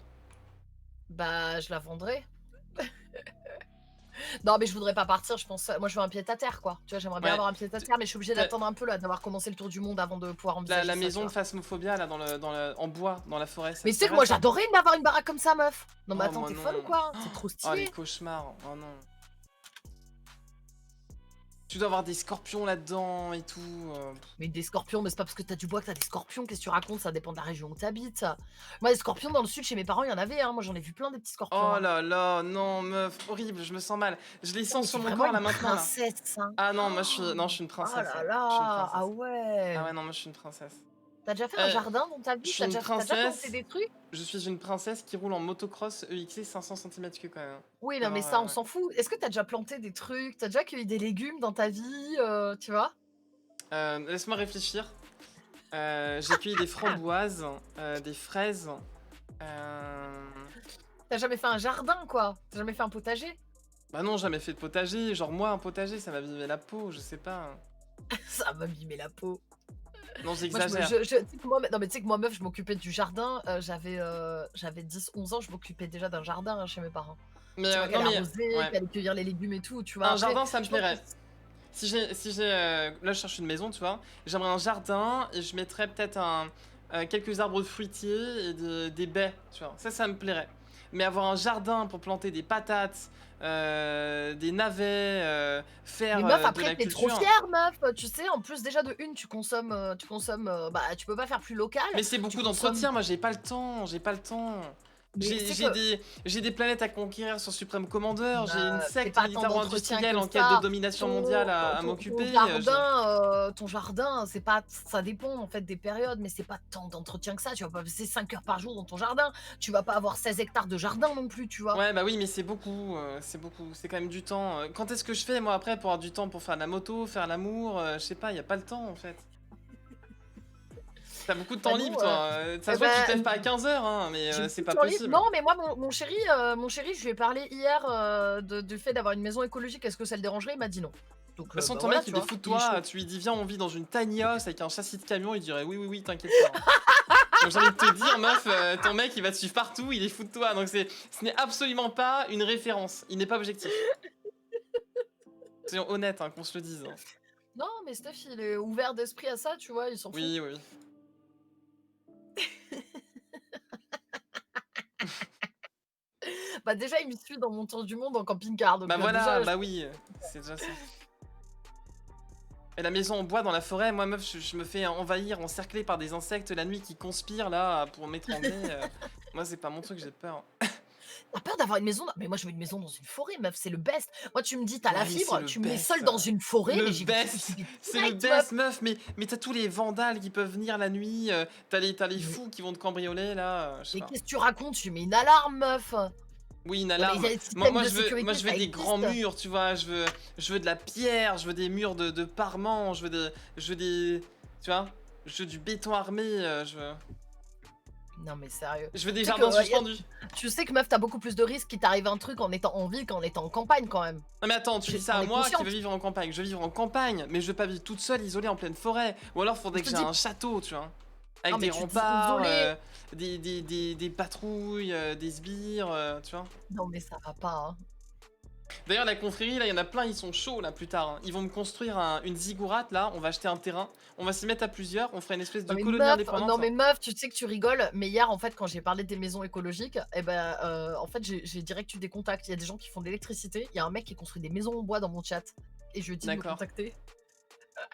Bah, je la vendrai. Non, mais je voudrais pas partir, je pense. Moi, je veux un pied-à-terre, quoi. Tu vois, j'aimerais bien Ouais. avoir un pied-à-terre, mais je suis obligée La- d'attendre un peu, là, d'avoir commencé le tour du monde avant de pouvoir envisager La ça, maison tu de vois. Phasmophobia, là, en bois, dans la forêt. Mais tu sais que moi, j'adorais avoir une baraque comme ça, meuf. Non, mais Oh, attends, moi, t'es non. folle ou quoi? C'est trop Oh, les stylé. cauchemars. Oh non. Tu dois avoir des scorpions là-dedans et tout. Mais des scorpions, mais c'est pas parce que t'as du bois que t'as des scorpions, qu'est-ce que tu racontes? Ça dépend de la région où t'habites. Moi, les scorpions dans le sud, chez mes parents, il y en avait, hein. Moi, j'en ai vu plein des petits scorpions, Oh hein. là là, non, meuf, horrible, je me sens mal. Je les Oh, mais sens sur c'est mon vraiment corps là une maintenant là. princesse, hein. Ah non, moi non, je suis une Oh princesse, là hein. Je suis une là! Ah princesse. ouais! Ah ouais, non, moi je suis une princesse. T'as déjà fait un Euh, jardin dans ta je vie? suis T'as une déjà, t'as déjà planté princesse. des trucs? Je suis une princesse qui roule en motocross EXC 500 cm3 quand même. Oui, non, mais Alors, ça, on ouais. s'en fout. Est-ce que t'as déjà planté des trucs? T'as déjà cueilli des légumes dans ta vie, tu vois? Laisse-moi réfléchir. J'ai cueilli des framboises, des fraises. Euh... T'as jamais fait un jardin, quoi? T'as jamais fait un potager? Bah non, jamais fait de potager. Genre moi, un potager, ça m'abîmait la peau, je sais pas. Ça m'a abîmé la peau. Non, Moi, j'exagère. tu sais que moi, non, mais tu sais que moi, meuf, je m'occupais du jardin. J'avais 10-11 ans, je m'occupais déjà d'un jardin, hein, chez mes parents. Mais Tu vois, non, qu'elle mais arrosait, ouais. qu'elle cueillir les légumes et tout, tu vois. Un Après, jardin, ça me je pense que plairait. Là, je cherche une maison, tu vois. J'aimerais un jardin et je mettrais peut-être quelques arbres fruitiers et des baies, tu vois. Ça me plairait. Mais avoir un jardin pour planter des patates, des navets, mais faire meuf, de après, la t'es trop culture. fière, meuf. Tu sais, en plus, déjà, de une, bah, tu peux pas faire plus local. Mais c'est Tu beaucoup consommes. d'entretien, moi j'ai pas le temps, j'ai pas le temps. Mais J'ai c'est j'ai que, des planètes à conquérir sur Supreme Commander, j'ai une c'est secte pas tant d'entretien militaro-industrielle que en quête de ça. domination mondiale Ton, à ton m'occuper. jardin, c'est pas, ça dépend en fait des périodes, mais c'est pas tant d'entretien que ça. Tu vas pas passer 5 heures par jour dans ton jardin. Tu vas pas avoir 16 hectares de jardin non plus, tu vois. Ouais, bah oui, mais c'est beaucoup, c'est quand même du temps. Quand est-ce que je fais, moi, après, pour avoir du temps pour faire de la moto, faire l'amour, je sais pas, y a pas le temps, en fait. T'as beaucoup de Bah temps nous, libre, toi. Ça eh se voit que tu te ben, lèves pas à 15 heures, hein, mais j'ai c'est beaucoup de pas temps libre. possible. Non, mais moi, mon chéri, je lui ai parlé hier du fait d'avoir une maison écologique. Est-ce que ça le dérangerait? Il m'a dit non. Donc, De toute façon, bah ton voilà, mec, tu il est vois, fou de il est toi, chaud. tu lui dis, viens, on vit dans une tiny house avec un châssis de camion, il dirait, oui, oui, oui, t'inquiète pas. Donc j'ai envie de te dire, meuf, ton mec, il va te suivre partout, il est fou de toi. Donc ce n'est absolument pas une référence, il n'est pas objectif. Soyons honnêtes, hein, qu'on se le dise. Hein. Non, mais Steph, il est ouvert d'esprit à ça, tu vois, il s'en fout. Oui, oui, oui. Bah déjà, il me suit dans mon tour du monde en camping-car, donc Bah voilà, déjà, bah oui, c'est déjà ça. Et la maison en bois dans la forêt, moi meuf, je me fais envahir, encercler par des insectes la nuit qui conspirent là pour m'étrangler. Moi c'est pas mon truc, j'ai peur. t'as peur d'avoir une maison? Mais moi, je veux une maison dans une forêt, meuf, c'est le best. Moi, tu me dis, t'as la Ouais, mais c'est fibre, le tu me mets best. seule dans une forêt, Le mais j'y best, vais c'est le direct, best meuf. meuf, mais t'as tous les vandales qui peuvent venir la nuit, t'as les Mais, fous qui vont te cambrioler là, je sais mais pas. qu'est-ce que tu racontes? Tu mets une alarme, meuf. Oui, une Non, mais alarme. le Moi, système de moi, sécurité, je veux ça des grands existe. murs, tu vois. Je veux de la pierre, je veux des murs de parement, je veux des, tu vois, je veux du béton armé, Non, mais sérieux. je veux des Tu sais que, jardins suspendus. tu sais que, meuf, t'as beaucoup plus de risques qu'il t'arrive un truc en étant en ville qu'en étant en campagne, quand même. Non mais attends, tu dis ça On à est moi qui consciente. veux vivre en campagne. Je veux vivre en campagne, mais je veux pas vivre toute seule, isolée en pleine forêt. Ou alors faudrait Je que te j'ai dis, un château, tu vois. Avec non, mais des tu dis remparts, isolé. des patrouilles, des sbires, tu vois. Non, mais ça va pas, hein. D'ailleurs, la confrérie, là, il y en a plein, ils sont chauds, là, plus tard. Hein. Ils vont me construire une ziggourate, là. On va acheter un terrain. On va s'y mettre à plusieurs. On fera une espèce de colonie Non indépendante. mais meuf, tu sais que tu rigoles, mais hier en fait quand j'ai parlé des maisons écologiques, eh ben en fait j'ai direct eu des contacts. Il y a des gens qui font de l'électricité. Il y a un mec qui construit des maisons en bois dans mon chat et je lui ai dit de me D'accord. contacter.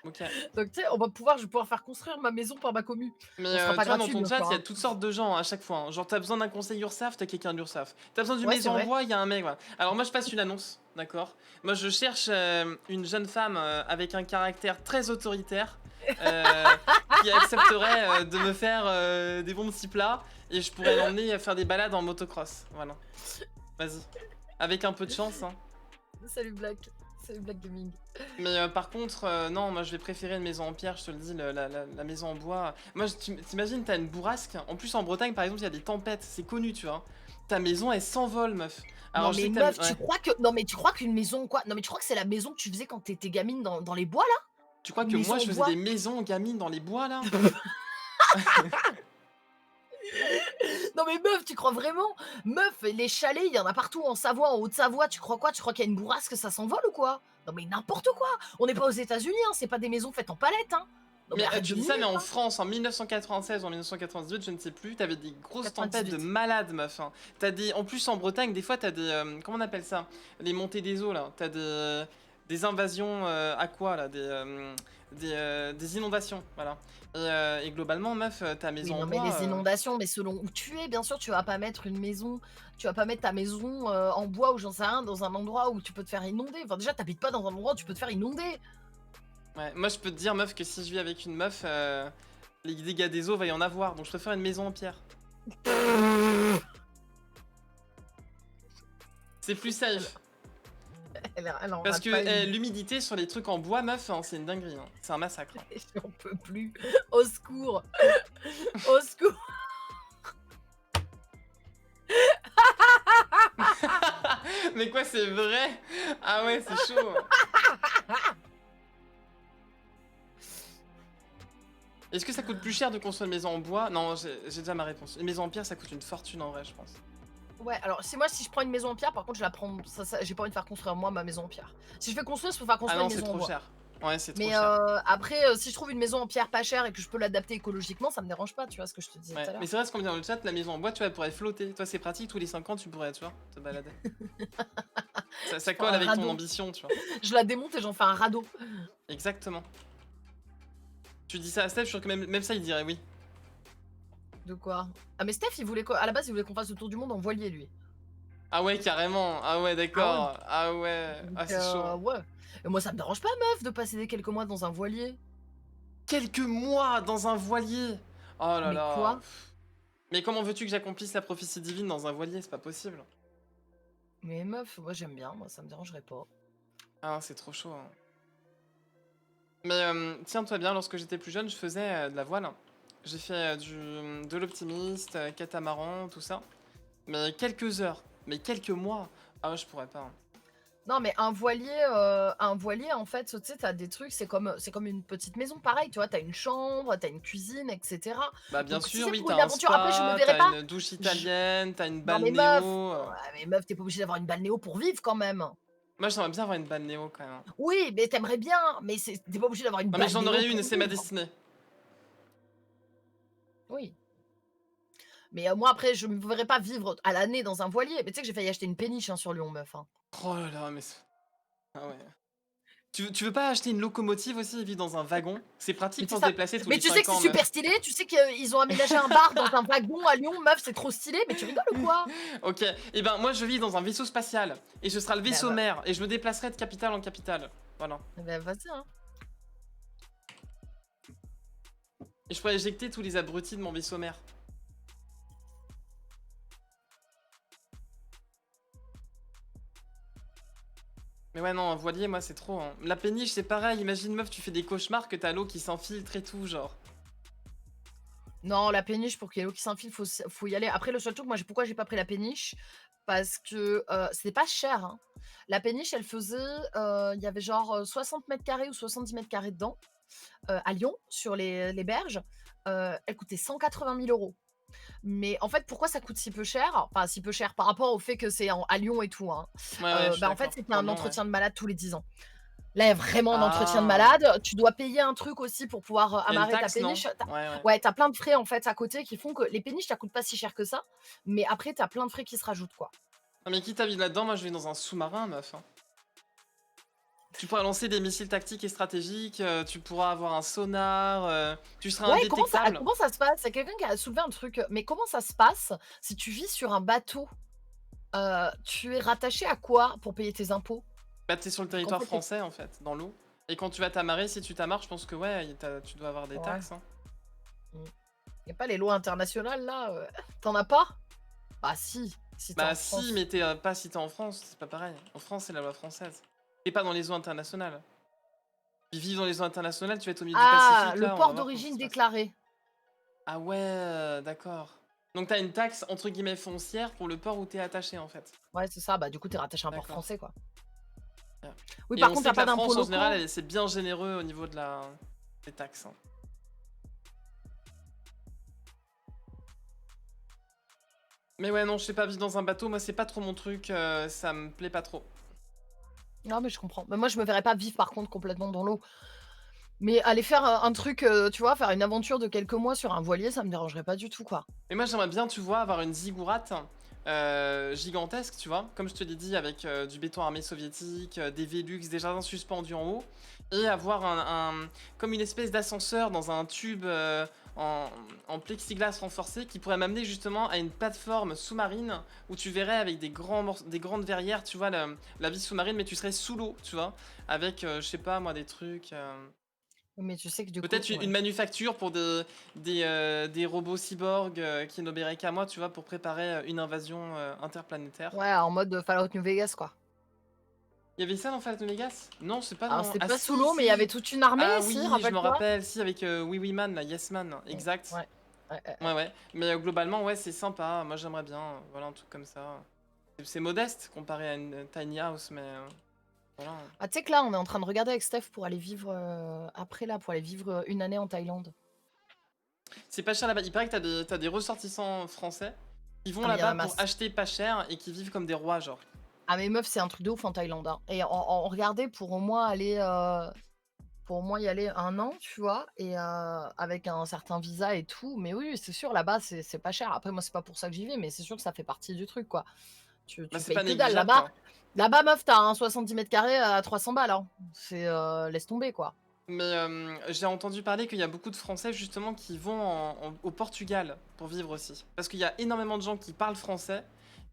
Ok. Donc tu sais, je vais pouvoir faire construire ma maison par ma commu. Mais On sera pas tu vois, dans gratuit ton bien chat, sûr, il y a hein. toutes sortes de gens à chaque fois. Hein. Genre, t'as besoin d'un conseil URSAF, t'as quelqu'un d'URSAF. T'as besoin d'une Ouais, c'est maison en vrai. bois, il y a un mec. Voilà. Alors, moi, je passe une annonce, d'accord. Moi, je cherche une jeune femme avec un caractère très autoritaire euh, qui accepterait de me faire des bons petits plats et je pourrais l'emmener faire des balades en motocross. Voilà. Vas-y. Avec un peu de chance, hein. Salut Black. Salut Black Gaming. Mais par contre, non, moi je vais préférer une maison en pierre, je te le dis, la maison en bois. Moi, t'imagines, t'as une bourrasque. En plus, en Bretagne, par exemple, il y a des tempêtes, c'est connu, tu vois. Ta maison, elle s'envole, meuf. Alors, Non je sais mais que meuf, ouais. tu crois qu'une maison quoi? Non mais tu crois que c'est la maison que tu faisais quand t'étais gamine dans les bois là? Tu crois Une que moi, maison je en faisais bois? des maisons gamines dans les bois, là? Non mais meuf, tu crois vraiment? Meuf, les chalets, il y en a partout en Savoie, en Haute-Savoie, tu crois quoi? Tu crois qu'il y a une bourrasque, ça s'envole ou quoi? Non mais n'importe quoi! On n'est pas aux États-Unis, hein, c'est pas des maisons faites en palette, hein! Non mais Mais arrête tu de dis me ça, mais nuire, en hein! France, en 1996 ou en 1998, je ne sais plus, t'avais des grosses tempêtes de 98. malades, meuf. Hein. T'as des... En plus, en Bretagne, des fois, t'as des... comment on appelle ça? Les montées des eaux, là. T'as des... des invasions aqua, là, des inondations, voilà. Et globalement, meuf, ta Oui, maison en non, mais bois. les inondations, mais selon où tu es, bien sûr, tu vas pas mettre une maison, tu vas pas mettre ta maison en bois ou j'en sais rien, dans un endroit où tu peux te faire inonder. Enfin, déjà, t'habites pas dans un endroit où tu peux te faire inonder. Ouais, moi je peux te dire, meuf, que si je vis avec une meuf, les dégâts des eaux va y en avoir, donc je préfère une maison en pierre. C'est plus safe. Elle en Parce rate pas que une. l'humidité sur les trucs en bois, meuf, hein, c'est une dinguerie, hein. C'est un massacre, hein. J'en peux plus. Au secours. Au secours. Mais quoi, c'est vrai? Ah ouais, c'est chaud. Est-ce que ça coûte plus cher de construire une maison en bois? Non, j'ai déjà ma réponse. Une maison en pierre, ça coûte une fortune en vrai, je pense. Ouais, alors si je prends une maison en pierre, par contre, je la prends. J'ai pas envie de faire construire moi ma maison en pierre. Si je fais construire, je peux faire Ah construire non, une c'est maison en trop bois. cher. Ouais, c'est trop Mais cher. après, si je trouve une maison en pierre pas chère et que je peux l'adapter écologiquement, ça me dérange pas, tu vois ce que je te disais Ouais. tout à l'heure. Mais c'est vrai, ce qu'on dit dans le chat, la maison en bois, tu vois, elle pourrait flotter. Toi, c'est pratique, tous les 5 ans, tu pourrais, tu vois, te balader. Ça Je prends colle un avec ton radeau. ambition, tu vois. Je la démonte et j'en fais un radeau. Exactement. Tu dis ça à Steph, je suis sûr que même ça, il dirait oui. De quoi? Ah mais Steph, il voulait à la base, il voulait qu'on fasse le tour du monde en voilier, lui. Ah ouais, carrément. Ah ouais, Ah ouais. d'accord. Ah ouais. Donc, Ah, c'est chaud. ouais. Et moi, ça me dérange pas, meuf, de passer des quelques mois dans un voilier. Quelques mois dans un voilier. Oh là Mais là. quoi? Mais comment veux-tu que j'accomplisse la prophétie divine dans un voilier? C'est pas possible. Mais meuf, moi j'aime bien, moi ça me dérangerait pas. Ah, c'est trop chaud, hein. Mais tiens-toi bien, lorsque j'étais plus jeune, je faisais de la voile. J'ai fait de l'optimiste, catamaran, tout ça. Mais quelques heures, mais quelques mois. Ah ouais, je pourrais pas, hein. Non, mais un voilier, en fait, tu sais, t'as des trucs, c'est comme une petite maison, pareil, tu vois, t'as une chambre, t'as une cuisine, etc. Bah bien Donc si sûr, c'est oui, pour une t'as un aventure, après je me spa, verrai t'as pas. une douche Je- italienne, t'as une Non mais meuf, balnéo. ouais, mais meuf, t'es pas obligé d'avoir une balnéo pour vivre quand même. Moi, j'aimerais bien avoir une balnéo quand même. Oui, mais t'aimerais bien, mais t'es pas obligé d'avoir une Non mais j'en balnéo aurais une et pour c'est ma vivre. destinée. Oui. Mais moi après, je me verrais pas vivre à l'année dans un voilier. Mais tu sais que j'ai failli acheter une péniche hein, sur Lyon, meuf. Hein. Oh là là, mais... Ah ouais. Tu veux pas acheter une locomotive aussi et vivre dans un wagon? C'est pratique Mais tu pour sais se ça. déplacer tous Mais les tu sais 5 que c'est ans, meuf. super stylé, tu sais qu'ils ont aménagé un bar dans un wagon à Lyon, meuf, c'est trop stylé, mais tu rigoles ou quoi? Ok, et ben moi je vis dans un vaisseau spatial. Et ce sera le Bah, vaisseau mère. Et je me déplacerai de capitale en capitale. Voilà. bah vas-y hein. Et je pourrais éjecter tous les abrutis de mon vaisseau mère. Mais ouais, non, un voilier, moi, c'est trop, hein. La péniche, c'est pareil. Imagine, meuf, tu fais des cauchemars que t'as l'eau qui s'infiltre et tout, genre. Non, la péniche pour qu'il y ait l'eau qui s'infile, faut y aller. Après, le seul truc, pourquoi j'ai pas pris la péniche? Parce que c'était pas cher. Hein. La péniche, elle faisait, il y avait genre 60 mètres carrés ou 70 mètres carrés dedans, à Lyon, sur les berges. Elle coûtait 180 000 euros. Mais en fait, pourquoi ça coûte si peu cher? Enfin, si peu cher par rapport au fait que c'est à Lyon et tout. Hein. Ouais, je suis En fait, d'accord. c'était un Vraiment, entretien ouais. de malade tous les 10 ans. Là, il y a vraiment un entretien de Ah. malade. Tu dois payer un truc aussi pour pouvoir Y a une amarrer ta taxe, non? péniche. Ouais, ouais. Ouais, t'as plein de frais en fait à côté qui font que les péniches, ça coûte pas si cher que ça. Mais après, t'as plein de frais qui se rajoutent quoi. Non, mais quitte à vivre là-dedans, moi, je vais dans un sous-marin, meuf, hein. Tu pourras lancer des missiles tactiques et stratégiques, tu pourras avoir un sonar, tu seras Ouais, indétectable. comment ça se passe? Il y a quelqu'un qui a soulevé un truc. Mais comment ça se passe si tu vis sur un bateau? Tu es rattaché à quoi pour payer tes impôts? Bah, t'es sur le Qu'en territoire fait, français, en fait, dans l'eau. Et quand tu vas t'amarrer, si tu t'amarres, je pense que ouais, tu dois avoir des ouais. taxes, hein. Y a pas les lois internationales là? T'en as pas? Bah si, si t'es en Bah France. si, mais pas si t'es en France, c'est pas pareil. En France, c'est la loi française. T'es pas dans les eaux internationales. Puis vivre dans les eaux internationales, tu vas être au milieu du Ah, Pacifique, le là, on va port voir comment ça d'origine se passe. déclaré. Ah ouais, d'accord. Donc t'as une taxe, entre guillemets, foncière pour le port où t'es attaché, en fait. Ouais, c'est ça. Bah du coup, t'es rattaché à un port D'accord. français quoi. Bien. Oui, Et par on contre, sait t'as que pas la d'impôts France, en locaux. général, c'est bien généreux au niveau des taxes, hein. Mais ouais, non, je sais pas vivre dans un bateau, moi, c'est pas trop mon truc, ça me plaît pas trop. Non, mais je comprends. Mais moi, je me verrais pas vivre par contre complètement dans l'eau. Mais aller faire un truc, tu vois, faire une aventure de quelques mois sur un voilier, ça me dérangerait pas du tout, quoi. Et moi, j'aimerais bien, tu vois, avoir une ziggourate gigantesques, tu vois, comme je te l'ai dit, avec du béton armé soviétique, des Velux, des jardins suspendus en haut, et avoir comme une espèce d'ascenseur dans un tube en, en plexiglas renforcé qui pourrait m'amener justement à une plateforme sous-marine où tu verrais avec des grandes verrières, tu vois, la vie sous-marine, mais tu serais sous l'eau, tu vois, avec, je sais pas moi, des trucs. Mais tu sais que du coup, Peut-être une ouais. manufacture pour des robots cyborgs qui n'obéiraient qu'à moi, tu vois, pour préparer une invasion interplanétaire. Ouais, en mode Fallout New Vegas, quoi. Il y avait ça dans Fallout New Vegas? Non, c'est pas Alors dans... c'était Ah pas sous si, l'eau, mais il y avait si! toute une armée, Ah si, oui, je me rappelle-toi? rappelle, si, avec Oui Oui Man, là, Yes Man, exact. Ouais. Ouais, ouais. Mais globalement, ouais, c'est sympa. Moi, j'aimerais bien, voilà, un truc comme ça. C'est modeste comparé à une tiny house, mais voilà. Ah, tu sais que là, on est en train de regarder avec Steph pour aller vivre, après là, pour aller vivre, 1 année en Thaïlande. C'est pas cher là-bas. Il paraît que t'as des ressortissants français qui vont Ah mais il y en là-bas a pour masse. acheter pas cher et qui vivent comme des rois, genre. Ah mais meuf, c'est un truc de ouf en Thaïlande, hein, et on regardait pour au moins aller, pour au moins y aller 1 an, tu vois? Et avec un certain visa et tout, mais oui, oui, c'est sûr, là-bas, c'est pas cher. Après moi, c'est pas pour ça que j'y vais, mais c'est sûr que ça fait partie du truc, quoi. Bah, Tu c'est pas payes que dalle négligeable, là-bas. quoi. Là-bas, meuf, tu as un 70 m² à 300 balles, hein. C'est, laisse tomber, quoi. Mais j'ai entendu parler qu'il y a beaucoup de Français justement qui vont au Portugal pour vivre aussi. Parce qu'il y a énormément de gens qui parlent français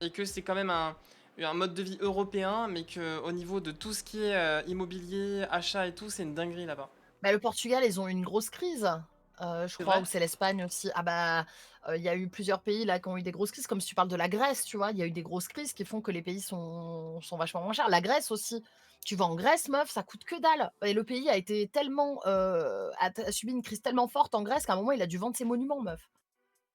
et que c'est quand même un mode de vie européen, mais qu'au niveau de tout ce qui est immobilier, achat et tout, c'est une dinguerie là-bas. Bah, le Portugal, ils ont eu une grosse crise, je C'est crois, vrai? ou c'est l'Espagne aussi. Ah bah, il y a eu plusieurs pays là qui ont eu des grosses crises, comme si tu parles de la Grèce, tu vois? Il y a eu des grosses crises qui font que les pays sont vachement moins chers. La Grèce aussi. Tu vas en Grèce, meuf, ça coûte que dalle et le pays a été tellement, a subi une crise tellement forte en Grèce qu'à un moment, il a dû vendre ses monuments, meuf.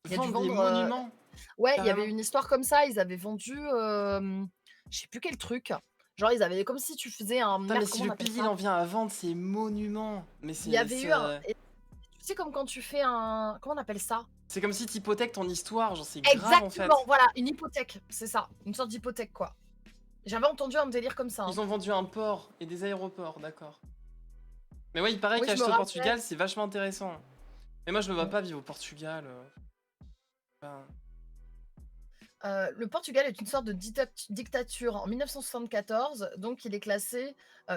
Il a dû Vendre des vendre, monuments, ouais, il y avait carrément. une histoire comme ça, ils avaient vendu, je sais plus quel truc. Genre, ils avaient comme si tu faisais un Putain, mais merde, si comment on le appelle pays il ça? en vient à vendre ses monuments, mais Il y avait eu un tu sais comme quand tu fais un comment on appelle ça? c'est comme si t'hypothèques ton histoire, genre c'est grave en Exactement, fait. voilà, une hypothèque, c'est ça, une sorte d'hypothèque, quoi. J'avais entendu un délire comme ça, hein. Ils ont vendu un port et des aéroports, d'accord. Mais ouais, il paraît Oui, je me qu'acheter au rappelle. Portugal, c'est vachement intéressant. Mais moi, je me vois Mmh. pas vivre au Portugal. Enfin, Le Portugal est une sorte de dictature en 1974, donc il est classé,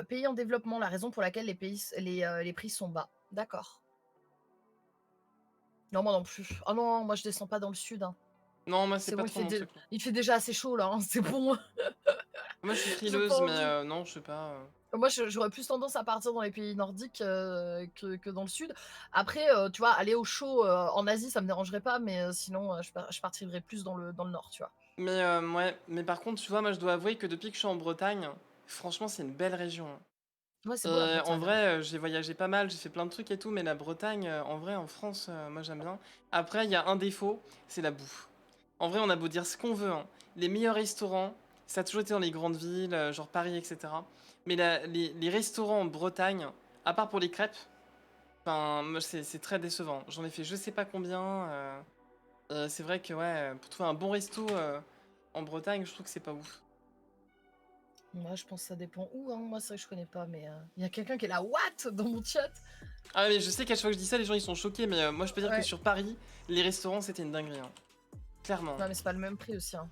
pays en développement, la raison pour laquelle les prix sont bas. D'accord. Non, moi non plus. Ah non, moi je descends pas dans le sud, hein. non, moi, c'est C'est pas bon, trop mon truc, non. il fait déjà assez chaud là, hein, c'est bon. Moi, je suis J'ai pas frileuse, mais envie. non, je sais pas. Moi, j'aurais plus tendance à partir dans les pays nordiques, que dans le sud. Après, tu vois, aller au chaud, en Asie, ça me dérangerait pas, mais sinon, je partirais plus dans le nord, tu vois? Mais ouais, mais par contre, tu vois, moi, je dois avouer que depuis que je suis en Bretagne, franchement, c'est une belle région, hein. Ouais, c'est beau la En Bretagne, hein. vrai, j'ai voyagé pas mal, j'ai fait plein de trucs et tout, mais la Bretagne, en vrai, en France, moi, j'aime bien. Après, il y a un défaut, c'est la bouffe. En vrai, on a beau dire ce qu'on veut, hein. Les meilleurs restaurants, ça a toujours été dans les grandes villes, genre Paris, etc. Mais les restaurants en Bretagne, à part pour les crêpes, enfin, moi, c'est très décevant. J'en ai fait je sais pas combien. C'est vrai que ouais, pour trouver un bon resto en Bretagne, je trouve que c'est pas ouf. Moi, je pense que ça dépend où, hein. Moi, c'est vrai que je connais pas, mais il y a quelqu'un qui est là: «What?» dans mon chat. Ah mais je sais qu'à chaque fois que je dis ça, les gens ils sont choqués, mais moi je peux dire que Ouais. sur Paris, les restaurants c'était une dinguerie, hein. Clairement. Non, mais c'est pas le même prix aussi, hein.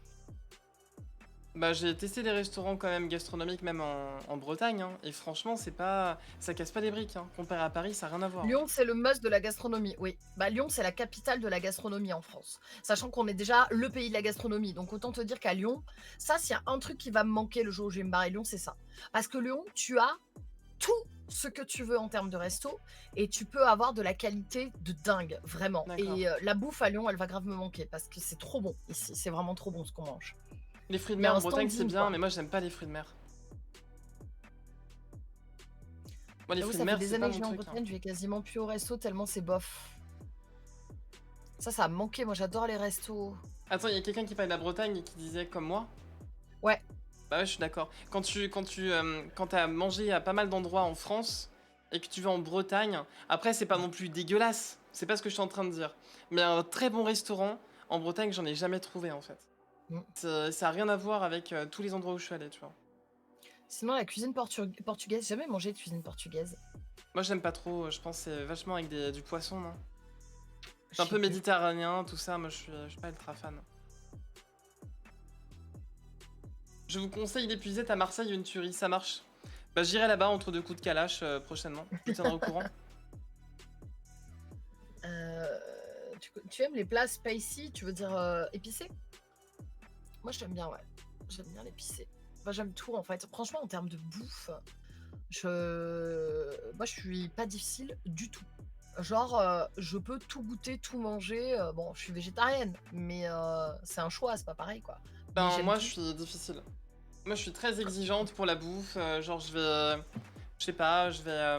Bah j'ai testé des restaurants quand même gastronomiques même en Bretagne, hein, et franchement c'est pas, ça casse pas des briques, hein. Comparé à Paris, ça a rien à voir, hein. Lyon, c'est le must de la gastronomie, oui. Bah, Lyon, c'est la capitale de la gastronomie en France. Sachant qu'on est déjà le pays de la gastronomie. Donc, autant te dire qu'à Lyon, ça, s'il y a un truc qui va me manquer le jour où je vais me barrer de Lyon, c'est ça. Parce que Lyon, tu as tout ce que tu veux en termes de resto et tu peux avoir de la qualité de dingue, vraiment. D'accord. Et la bouffe à Lyon, elle va grave me manquer parce que c'est trop bon ici. C'est vraiment trop bon ce qu'on mange. Les fruits de Mais mer en un Bretagne c'est standing, bien, quoi. mais moi j'aime pas les fruits de mer. Moi les J'avoue, fruits de ça fait mer des c'est pas années que mon je vais en truc, hein. Bretagne, je vais quasiment plus au resto tellement c'est bof. Ça me manquait. Moi, j'adore les restos. Attends, il y a quelqu'un qui parle de la Bretagne et qui disait comme moi. Ouais. Bah ouais, je suis d'accord. Quand t'as mangé à pas mal d'endroits en France et que tu vas en Bretagne, après c'est pas non plus dégueulasse, c'est pas ce que je suis en train de dire. Mais un très bon restaurant en Bretagne, j'en ai jamais trouvé en fait. Mm. Ça a rien à voir avec tous les endroits où je suis allé, tu vois. Sinon, la cuisine portugaise, j'ai jamais mangé de cuisine portugaise. Moi j'aime pas trop, je pense que c'est vachement avec du poisson, non? Je C'est un sais peu plus. méditerranéen, tout ça, moi je suis pas ultra fan. Je vous conseille d'épuiser à Marseille une tuerie, ça marche. Bah j'irai là-bas entre deux coups de calache prochainement. Je vous tiendrai au courant. Tu aimes les plats spicy, tu veux dire épicés? Moi j'aime bien, ouais. J'aime bien l'épicé. Moi j'aime tout en fait. Franchement, en termes de bouffe, moi je suis pas difficile du tout. Genre, je peux tout goûter, tout manger. Bon, je suis végétarienne, mais c'est un choix, c'est pas pareil quoi. Mais Ben j'aime moi je tout. suis difficile. Moi je suis très exigeante pour la bouffe. Genre je vais... Je sais pas, je vais...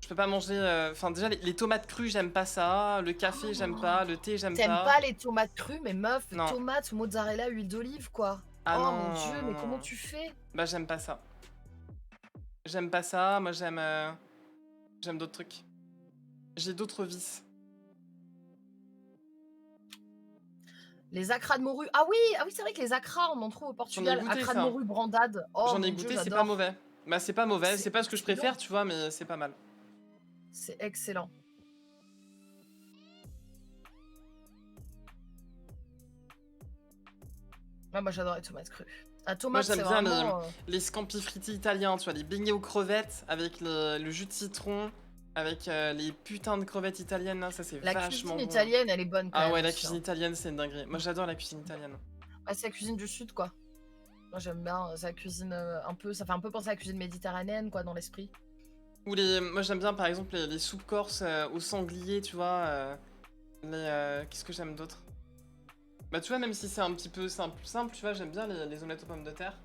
Je peux pas manger... Enfin déjà les tomates crues j'aime pas ça. Le café j'aime Oh, pas. Le thé j'aime t'aimes pas. pas les tomates crues, mais meuf, Non. tomates, mozzarella, huile d'olive quoi. Ah Oh mon non, dieu, non, mais comment non. tu fais? Bah j'aime pas ça. J'aime pas ça. Moi j'aime... J'aime d'autres trucs. J'ai d'autres vices. Les acras de morue. Ah oui, c'est vrai que les acras, on en trouve au J'en ai Portugal. goûté Acras de ça. morue brandade. Oh J'en ai mon dieu, goûté, c'est pas j'adore. mauvais. Bah c'est pas mauvais, C'est c'est pas ce que je préfère, excellent. tu vois, mais c'est pas mal. C'est excellent. Ah, moi j'adore les tomates crues. La Moi tomate, j'aime c'est bien vraiment. les scampi fritti italiens, tu vois, les beignets aux crevettes avec le jus de citron, avec les putains de crevettes italiennes là, ça c'est La vachement cuisine bon. italienne, elle est bonne quand Ah même ouais, la aussi, cuisine hein. italienne c'est une dinguerie. Moi j'adore la cuisine italienne. Ah, c'est la cuisine du sud, quoi. Moi j'aime bien. C'est la cuisine un peu. Ça fait un peu penser à la cuisine méditerranéenne, quoi, dans l'esprit. Ou moi j'aime bien par exemple les soupes corses au sanglier, tu vois. Qu'est-ce que j'aime d'autre? Bah tu vois, même si c'est un petit peu simple, tu vois, j'aime bien les omelettes aux pommes de terre.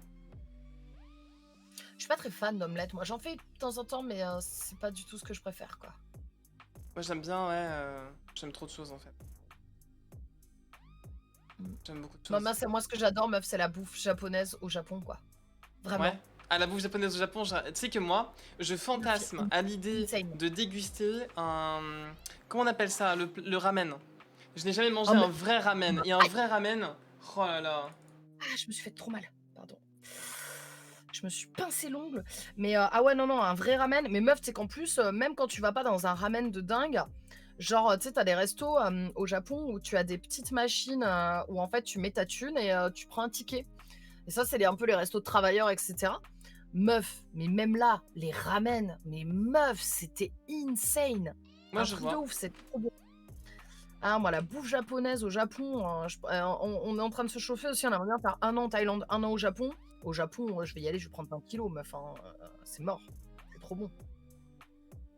Je suis pas très fan d'omelette. Moi j'en fais de temps en temps, mais c'est pas du tout ce que je préfère, quoi. Moi j'aime bien, ouais, j'aime trop de choses en fait. Mm. J'aime beaucoup de choses. Moi, ce que j'adore, meuf, c'est la bouffe japonaise au Japon, quoi. Ouais. Vraiment. À la bouffe japonaise au Japon, tu sais que moi, je fantasme à l'idée Insane. de déguster un... Comment on appelle ça? Le ramen. Je n'ai jamais mangé Oh, mais... un vrai ramen. Et un vrai ramen, oh là là. Ah, je me suis fait trop mal. Pardon. Je me suis pincé l'ongle. Mais ah ouais, non, non, un vrai ramen. Mais meuf, tu sais qu'en plus, même quand tu vas pas dans un ramen de dingue, genre, tu sais, t'as des restos au Japon où tu as des petites machines où en fait tu mets ta thune et tu prends un ticket. Et ça, c'est un peu les restos de travailleurs, etc. Meuf, mais même là, les ramen, mais meuf, c'était insane. Moi Un je truc de vois. ouf, c'est trop bon. Ah, moi, la bouffe japonaise au Japon, on est en train de se chauffer aussi. On aimerait bien faire 1 an en Thaïlande, 1 an au Japon. Au Japon, je vais y aller, je vais prendre 20 kilos, meuf. Hein, c'est mort. C'est trop bon.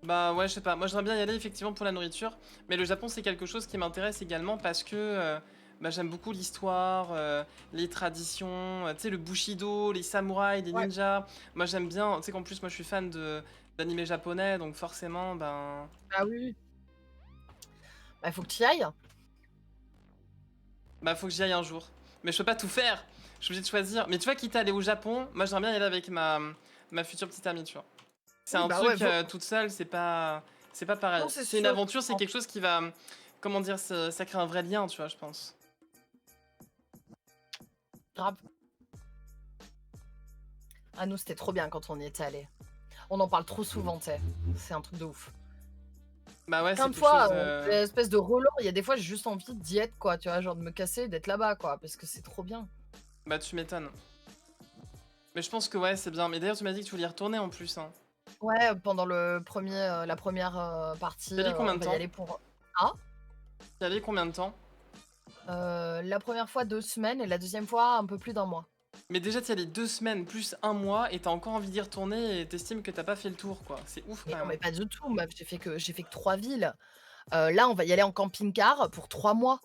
Bah ouais, je sais pas. Moi j'aimerais bien y aller effectivement pour la nourriture. Mais le Japon c'est quelque chose qui m'intéresse également parce que bah, j'aime beaucoup l'histoire, les traditions, tu sais, le Bushido, les samouraïs, les Ouais. ninjas. Moi j'aime bien, tu sais qu'en plus moi je suis fan d'animé japonais, donc forcément, ben... Ah oui, oui. Bah, il faut que tu y ailles. Bah faut que j'y aille un jour. Mais je peux pas tout faire. Je suis obligée de choisir. Mais tu vois, quitte à aller au Japon, moi j'aimerais bien y aller avec ma future petite amie, tu vois. C'est Oui, un bah ouais, truc toute seule, c'est pas pareil. non, c'est C'est une sûr. aventure, c'est quelque chose qui va, comment dire, ça crée un vrai lien, tu vois, je pense. Grave. Ah, nous, c'était trop bien quand on y était allés. On en parle trop souvent, tu sais. C'est un truc de ouf. Bah ouais, Plein c'est de quelque chose. fois, espèce de relent, il y a des fois, j'ai juste envie d'y être, quoi. Tu vois, genre de me casser, d'être là-bas, quoi. Parce que c'est trop bien. Bah tu m'étonnes. Mais je pense que ouais, c'est bien. Mais d'ailleurs, tu m'as dit que tu voulais y retourner en plus, hein. Ouais, pendant la première partie, T'y allais combien on de va y temps? aller pour. Ah, T'y allais combien de temps? la première fois 2 semaines et la deuxième fois un peu plus d'1 mois. Mais déjà, t'y allais 2 semaines plus un mois et t'as encore envie d'y retourner et t'estimes que t'as pas fait le tour, quoi. C'est ouf Mais quand non, même. mais pas du tout, meuf, j'ai fait que 3 villes. Là, on va y aller en camping-car pour 3 mois.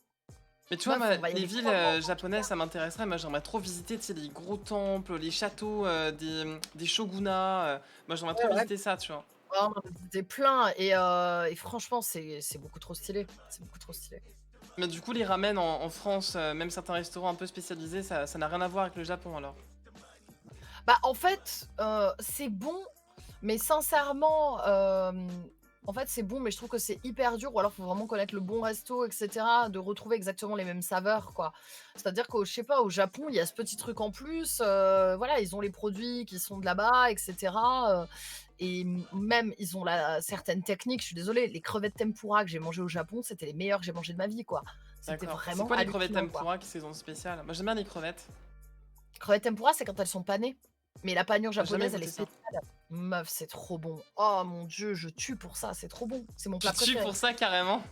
Mais tu vois, Meuf, moi, on va y les aller villes 3 mois en japonaises, camping-car. ça m'intéresserait. Moi, j'aimerais trop visiter, tu sais, les gros temples, les châteaux des shogunats. Moi, j'aimerais trop Ouais, ouais. visiter ça, tu vois. Oh, on en a visité plein et franchement, c'est beaucoup trop stylé. C'est beaucoup trop stylé. Mais du coup, les ramen en France, même certains restaurants un peu spécialisés, ça n'a rien à voir avec le Japon, alors. Bah, en fait, c'est bon, mais sincèrement, en fait, c'est bon, mais je trouve que c'est hyper dur ou alors faut vraiment connaître le bon resto et cetera, de retrouver exactement les mêmes saveurs, quoi. C'est-à-dire qu'au je sais pas, au Japon, il y a ce petit truc en plus, voilà, ils ont les produits qui sont de là-bas et cetera, et même ils ont la certaines techniques, je suis désolée, les crevettes tempura que j'ai mangées au Japon, c'était les meilleures que j'ai mangées de ma vie, quoi. C'était D'accord. C'est vraiment quoi les crevettes hallucinant, quoi. tempura qui saison spéciale? Moi, j'aime bien les crevettes. Crevettes tempura, c'est quand elles sont panées. Mais la panure J'ai jamais japonaise, elle est goûté ça. spéciale. Meuf, c'est trop bon. Oh mon Dieu, je tue pour ça, c'est trop bon. C'est mon Tu plat tues préféré. pour ça carrément?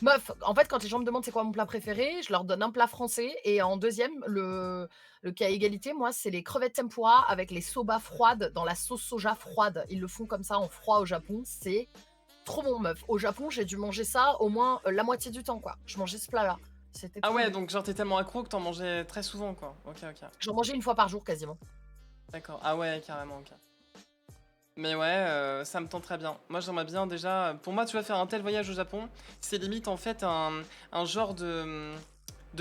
Meuf, en fait, quand les gens me demandent c'est quoi mon plat préféré, je leur donne un plat français et en deuxième, le qui a égalité, moi, c'est les crevettes tempura avec les soba froides dans la sauce soja froide. Ils le font comme ça en froid au Japon, c'est trop bon, meuf. Au Japon, j'ai dû manger ça au moins, la moitié du temps, quoi. Je mangeais ce plat-là. C'était Ah trop ouais, bon. donc genre t'es tellement accro que t'en mangeais très souvent quoi. Ok, ok. J'en mangeais une fois par jour quasiment. D'accord. Ah ouais, carrément, ok. Mais ouais, ça me tente très bien. Moi j'aimerais bien déjà. Pour moi, tu vas faire un tel voyage au Japon, c'est limite en fait un genre de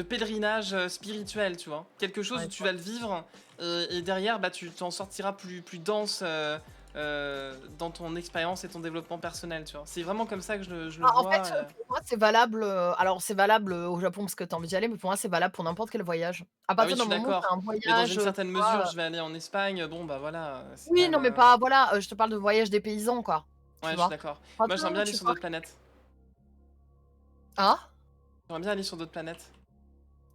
pèlerinage spirituel, tu vois. Quelque chose Ouais, où tu vas le vivre et derrière, bah, tu t'en sortiras plus dense dans ton expérience et ton développement personnel, tu vois. C'est vraiment comme ça que je le bah, en vois. fait, pour moi, c'est valable, alors c'est valable, au Japon parce que tu as envie d'y aller, mais pour moi, c'est valable pour n'importe quel voyage. À Bah oui, partir je d'un suis moment où tu d'accord. as un Mais dans voyage, une certaine tu mesure, vois, je vais aller en Espagne. Bon, bah voilà, c'est quand oui, même. non, mais pas voilà, je te parle de voyage des paysans, quoi, tu Ouais, je suis vois? d'accord. À Moi, partir du j'aimerais moment bien où aller tu sur pars d'autres planètes. ah? J'aimerais bien aller sur d'autres planètes.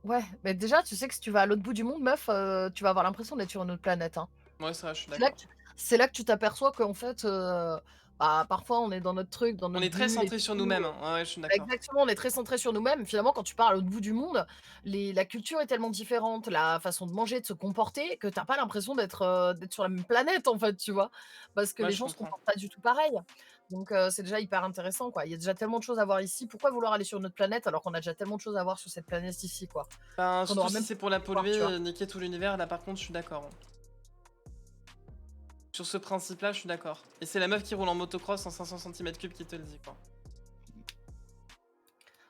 Ouais, mais déjà, tu sais que si tu vas à l'autre bout du monde, meuf, tu vas avoir l'impression d'être sur une autre planète, hein. Ouais, c'est vrai, je suis C'est là d'accord. que tu c'est là que tu t'aperçois qu'en fait, bah, parfois on est dans notre truc, dans On notre est très bulle et centré sur tout, nous-mêmes, hein. Ouais, ouais, je suis d'accord. exactement, on est très centré sur nous-mêmes. Finalement, quand tu pars à l'autre bout du monde, la culture est tellement différente, la façon de manger, de se comporter, que tu as pas l'impression d'être sur la même planète, en fait, tu vois? Parce que Ouais, les je gens se comprends. comportent pas du tout pareil. Donc c'est déjà hyper intéressant, quoi. Il y a déjà tellement de choses à voir ici. Pourquoi vouloir aller sur une autre planète alors qu'on a déjà tellement de choses à voir sur cette planète ici, quoi? Ben, Qu'on surtout aura si même c'est pas pour la le voir, tu vois? polluer et niquer tout l'univers, là par contre, je suis d'accord, hein. Sur ce principe-là, je suis d'accord. Et c'est la meuf qui roule en motocross en 500 cm3 qui te le dit, quoi.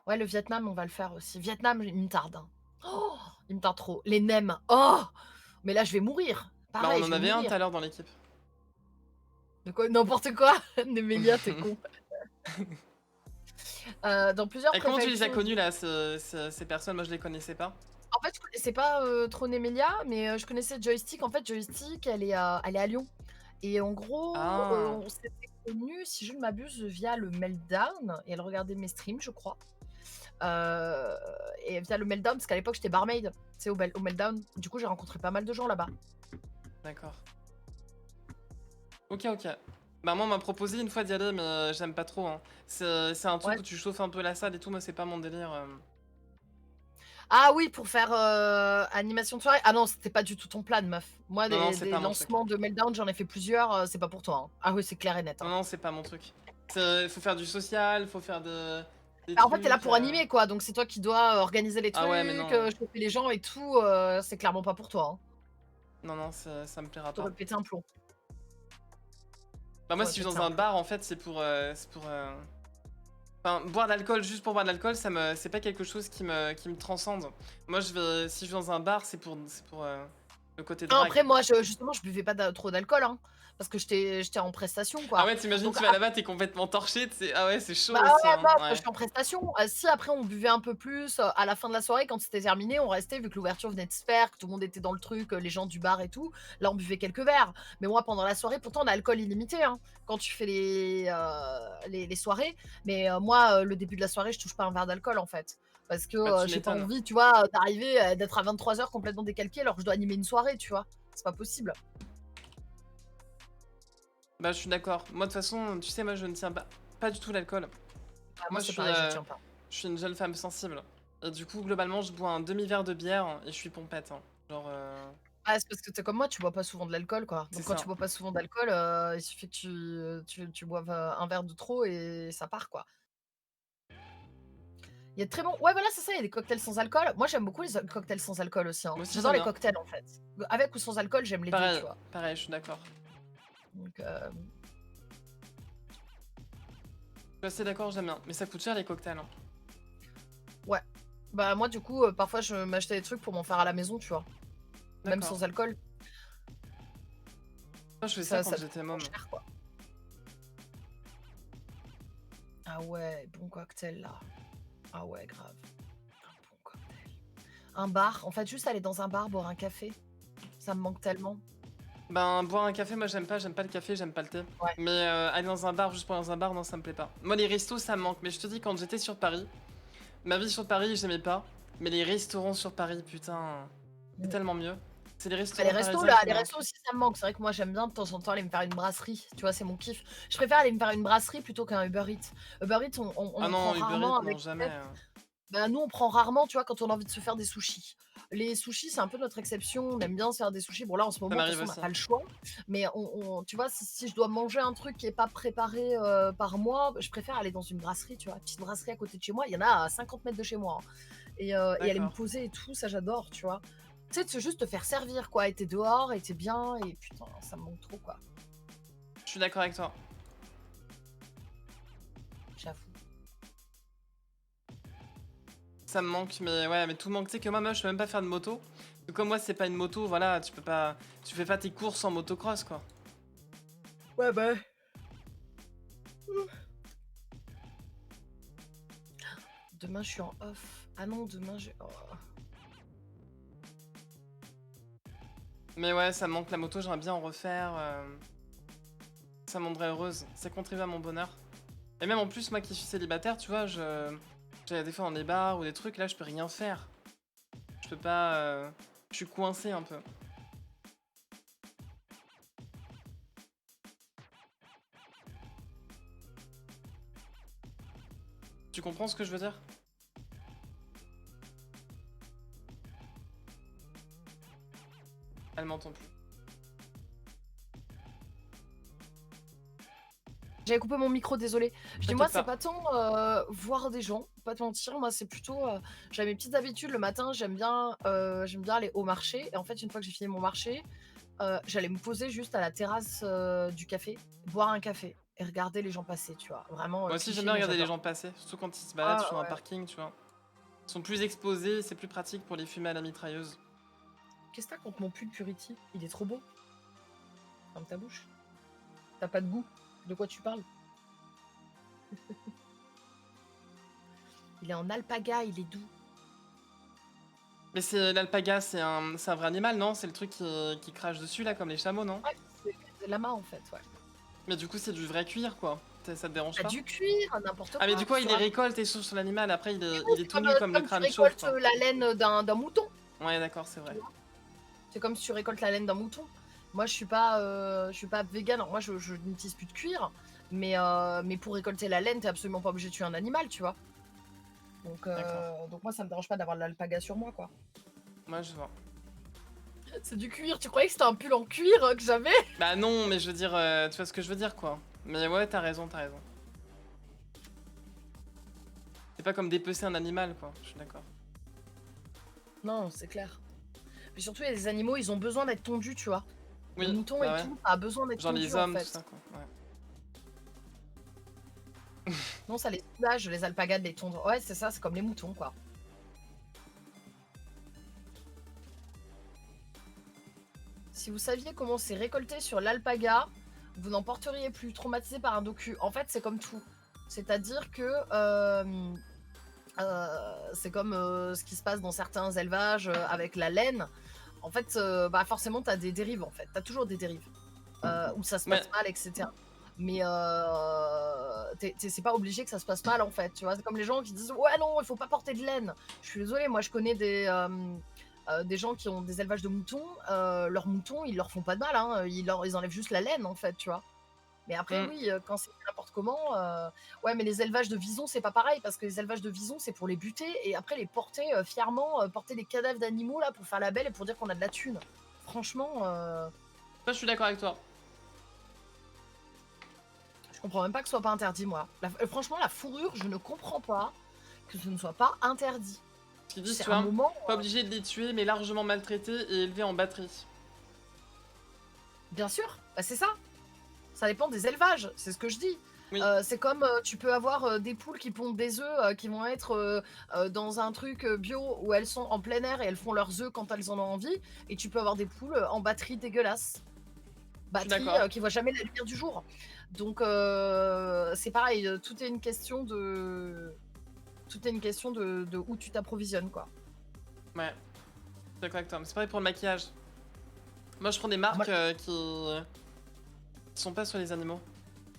Ouais, le Vietnam, on va le faire aussi. Vietnam, il me tarde, hein. Oh! Il me tarde trop. Les nems, oh! Mais là, je vais mourir. Bah, on Pareil, je en vais avait un mourir. tout à l'heure dans l'équipe. De quoi? N'importe quoi! Nemelia, tu con. Dans plusieurs Et comment tu les as préfectures connus, là, ces personnes? Moi, je les connaissais pas. en fait, je connaissais pas, trop Nemelia, mais je connaissais Joystick. En fait, Joystick, elle est à Lyon et en gros, Ah, on s'était connus, si je ne m'abuse, via le Meltdown et elle regardait mes streams, je crois. Heu et via le Meltdown, parce qu'à l'époque, j'étais barmaid, tu sais, au Meltdown. Du coup, j'ai rencontré pas mal de gens là-bas. d'accord. Ok, ok. Bah, moi, on m'a proposé une fois d'y aller, mais j'aime pas trop, hein. C'est un truc Ouais. où tu chauffes un peu la salle et tout, moi, c'est pas mon délire. Ah oui, pour faire, animation de soirée? Ah non, c'était pas du tout ton plan, meuf. Moi, Non, non, des c'est des pas mon truc. lancements de Meltdown, j'en ai fait plusieurs, c'est pas pour toi, hein. Ah oui, c'est clair et net, Non, hein. non, c'est pas mon truc. Faut faire du social, faut faire des Bah, en fait, tu es là trucs. pour animer, quoi, donc c'est toi qui dois organiser les Ah ouais, mais trucs, non. chauffer les gens et tout, c'est clairement pas pour toi, hein. Non, non, ça me plaira Tu pas. aurais pété un plomb. Bah, Tu moi, aurais si je suis pété dans un un plomb. bar, en fait, c'est pour. Enfin, boire de l'alcool juste pour boire de l'alcool, c'est pas quelque chose qui me transcende. Moi, si je vais dans un bar, c'est pour le côté Non, après drague. moi, justement, je buvais pas trop d'alcool, hein, parce que j'étais en prestation, Ah quoi. ouais, t'imagines, Donc tu vas là-bas, t'es complètement torché, ah ouais, c'est chaud bah, aussi, ouais, hein. meuf, Ouais. j'étais en prestation. Si après on buvait un peu plus, à la fin de la soirée quand c'était terminé, on restait vu que l'ouverture venait de se faire, que tout le monde était dans le truc, les gens du bar et tout. Là, on buvait quelques verres. Mais moi, pendant la soirée, pourtant on a alcool illimité, hein, quand tu fais les soirées. Mais moi, le début de la soirée, je touche pas un verre d'alcool, en fait. Parce que, Bah, tu j'ai pas m'étonnes. envie, tu vois, d'arriver, d'être à 23h complètement décalquée alors que je dois animer une soirée, tu vois? C'est pas possible. Bah, je suis d'accord. Moi, de toute façon, tu sais, moi, je ne tiens pas du tout l'alcool. Bah, moi, Moi, c'est pareil, je tiens pas. je suis une jeune femme sensible. Et du coup, globalement, je bois un demi-verre de bière et je suis pompette, hein. Genre, Ah, c'est parce que tu es comme moi, tu bois pas souvent de l'alcool, quoi. c'est Donc quand ça. tu bois pas souvent d'alcool, il suffit que tu boives, un verre de trop et ça part, quoi. Il y a de très bons ouais, voilà, c'est ça, il y a des cocktails sans alcool. Moi, j'aime beaucoup les cocktails sans alcool aussi, hein. Moi aussi, J'adore j'aime les bien. cocktails, en fait. Avec ou sans alcool, j'aime les 2, Pareil, tu vois? pareil, je suis d'accord. Donc Je suis assez d'accord, j'aime bien. Mais ça coûte cher, les cocktails, hein. ouais. Bah, moi, du coup, parfois, je m'achetais des trucs pour m'en faire à la maison, tu vois? Même D'accord. sans alcool. Moi, je fais ça Ça quand ça coûte j'étais moins môme. cher, quoi. Ah ouais, bon cocktail, là. Ah ouais, grave. Un bon cocktail. Un bar, en fait, juste aller dans un bar, boire un café, ça me manque tellement. Ben, boire un café, moi, j'aime pas le café, j'aime pas le thé. Ouais. Mais aller dans un bar, juste pour aller dans un bar, non, ça me plaît pas. Moi, les restos, ça me manque. Mais je te dis, quand j'étais sur Paris, ma vie sur Paris, j'aimais pas. Mais les restaurants sur Paris, putain, c'est Mmh. tellement mieux. C'est les Bah, les restaurants restos parisiens là, qui les manquent. restos aussi ça me manque. C'est vrai que moi j'aime bien de temps en temps aller me faire une brasserie, tu vois? C'est mon kiff. Je préfère aller me faire une brasserie plutôt qu'un Uber Eats. Uber Eats on Ah en prend non, Uber rarement Eats, non, avec jamais. bah, nous on prend rarement, tu vois, quand on a envie de se faire des sushis. Les sushis, c'est un peu notre exception, on aime bien se faire des sushis. Bon là en ce Ça moment de toute m'arrive façon on n'a aussi. pas le choix, mais tu vois, si je dois manger un truc qui est pas préparé, par moi, je préfère aller dans une brasserie, tu vois? Petite brasserie à côté de chez moi, il y en a à 50 mètres de chez moi, hein, et aller me D'accord. poser et tout, ça j'adore, tu vois? Tu sais, de juste te faire servir quoi et tu dehors et tu bien et putain, ça me manque trop quoi, Je suis d'accord avec toi. j'avoue. Ça me manque, mais ouais, mais tout manque. Tu sais que moi, je peux même pas faire de moto. Parce que comme moi, c'est pas une moto, voilà, tu peux pas. Tu fais pas tes courses en motocross, quoi. Ouais, bah, demain je suis en off. Ah non, demain j'ai oh. Mais ouais, ça me manque la moto, j'aimerais bien en refaire. Ça me rendrait heureuse. Ça contribue à mon bonheur. Et même en plus, moi qui suis célibataire, tu vois, j'ai des fois dans les bars ou des trucs, là, je peux rien faire. Je peux pas. Je suis coincé un peu. Tu comprends ce que je veux dire? Elle m'entend plus. J'avais coupé mon micro, désolé. Je dis moi T'inquiète c'est pas. pas tant, voir des gens, pas te mentir, moi c'est plutôt, j'ai mes petites habitudes le matin, j'aime bien aller au marché et en fait une fois que j'ai fini mon marché, j'allais me poser juste à la terrasse, du café, boire un café et regarder les gens passer, tu vois? Vraiment, Moi aussi, j'aime cliché bien mais regarder les j'adore. gens passer, surtout quand ils se baladent Ah sur un ouais. parking, tu vois. Ils sont plus exposés, c'est plus pratique pour les fumer à la mitrailleuse. Qu'est-ce que tu contre mon pull Purity? Il est trop beau. Ferme ta bouche. Tu pas de goût. De quoi tu parles? Il est en alpaga, il est doux. Mais c'est l'alpaga, c'est un vrai animal, non? C'est le truc qui crache dessus, là, comme les chameaux, non? Ouais, c'est des lamas en fait, ouais. Mais du coup, c'est du vrai cuir, quoi. Ça te dérange Bah, pas? du cuir, n'importe Ah, mais quoi, du coup, il sur les un récolte et souffle sur l'animal, après, oui, il est c'est tout nu comme le comme tu crâne chauve, récoltes, quoi. la laine d'un mouton, Ouais, d'accord, c'est tu vrai. vois? C'est comme si tu récoltes la laine d'un mouton. Moi, je suis pas végane, alors moi je n'utilise plus de cuir, mais pour récolter la laine, tu absolument pas obligé de tuer un animal, tu vois? D'accord. Donc moi, ça me dérange pas d'avoir de l'alpaga sur moi, quoi. Moi, je vois. C'est du cuir, tu croyais que c'était un pull en cuir, que j'avais? Bah non, mais je veux dire, tu vois ce que je veux dire, quoi. Mais ouais, t'as raison, t'as raison. C'est pas comme dépecer un animal, quoi. Je suis d'accord. Non, c'est clair. Puis surtout, il y a des animaux, ils ont besoin d'être tondus, tu vois? Le Oui, mouton et bah ouais. tout, a besoin d'être Genre tondu, les en hommes, tout fait. ça, quoi. Ouais. Non, ça les soulage, les alpagas, de les tondre. Ouais, c'est ça, c'est comme les moutons, quoi. Si vous saviez comment c'est récolté sur l'alpaga, vous n'en porteriez plus, traumatisé par un docu. En fait, c'est comme tout. C'est-à-dire que c'est comme ce qui se passe dans certains élevages avec la laine. En fait, bah forcément, tu as des dérives, en fait. Tu as toujours des dérives où ça se Ouais, passe mal, etc. Mais c'est pas obligé que ça se passe mal, en fait. Tu vois, c'est comme les gens qui disent ouais, non, il faut pas porter de laine. Je suis désolée, moi, je connais des gens qui ont des élevages de moutons. Leurs moutons, ils leur font pas de mal. Hein. Ils enlèvent juste la laine, en fait, tu vois. Mais après, hmm. oui, quand c'est n'importe comment, ouais, mais les élevages de visons, c'est pas pareil parce que les élevages de visons, c'est pour les buter et après les porter fièrement, porter des cadavres d'animaux là pour faire la belle et pour dire qu'on a de la thune. Franchement, Ça, je suis d'accord avec toi. je comprends même pas que ce soit pas interdit, moi. Franchement, la fourrure, je ne comprends pas que ce ne soit pas interdit. Ce qu'ils disent, C'est tu un vois, moment, pas obligé de les tuer, mais largement maltraités et élevés en batterie. bien sûr, bah, c'est ça. Ça dépend des élevages, c'est ce que je dis. Oui, C'est comme tu peux avoir des poules qui pondent des œufs qui vont être dans un truc bio où elles sont en plein air et elles font leurs œufs quand elles en ont envie. Et tu peux avoir des poules en batterie dégueulasse. je suis Batterie d'accord. qui voit jamais la lumière du jour. Donc c'est pareil, tout est une question de. Tout est une question de où tu t'approvisionnes, quoi. Ouais, je suis d'accord avec toi. Mais c'est pareil pour le maquillage. Moi, je prends des Alors moi, marques qui sont pas sur les animaux.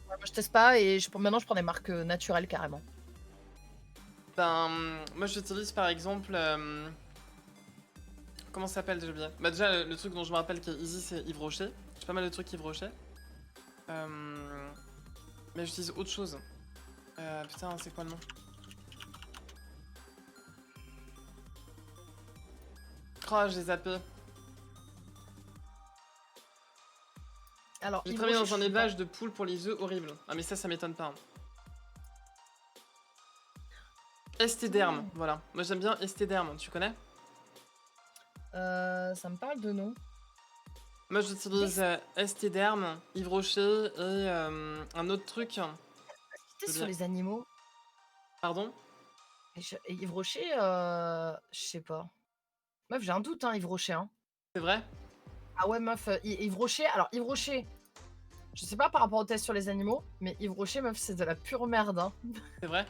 moi, je teste pas et maintenant je prends des marques naturelles carrément. Ben, moi, j'utilise par exemple Comment ça s'appelle, j'ai oublié. Bah déjà, le truc dont je me rappelle qui est easy, c'est Yves Rocher. J'ai pas mal de trucs Yves Rocher. Mais j'utilise autre chose. Putain, c'est quoi le nom? Oh, j'ai zappé. Alors, J'ai Yves travaillé Rocher, dans un je sais pas. élevage de poules pour les œufs, horrible. Ah mais ça m'étonne pas. Hein. Estéderme, voilà. Moi j'aime bien Estéderme, tu connais? Ça me parle de nom. Moi j'utilise Estéderme, Yves Rocher et un autre truc. C'était sur les animaux. Pardon? Et Yves Rocher, je sais pas. Meuf, j'ai un doute, hein, Yves Rocher. Hein. C'est vrai? Ah ouais, meuf, Yves Rocher. Alors, Yves Rocher, je sais pas par rapport au test sur les animaux, mais Yves Rocher, meuf, c'est de la pure merde. Hein. C'est vrai?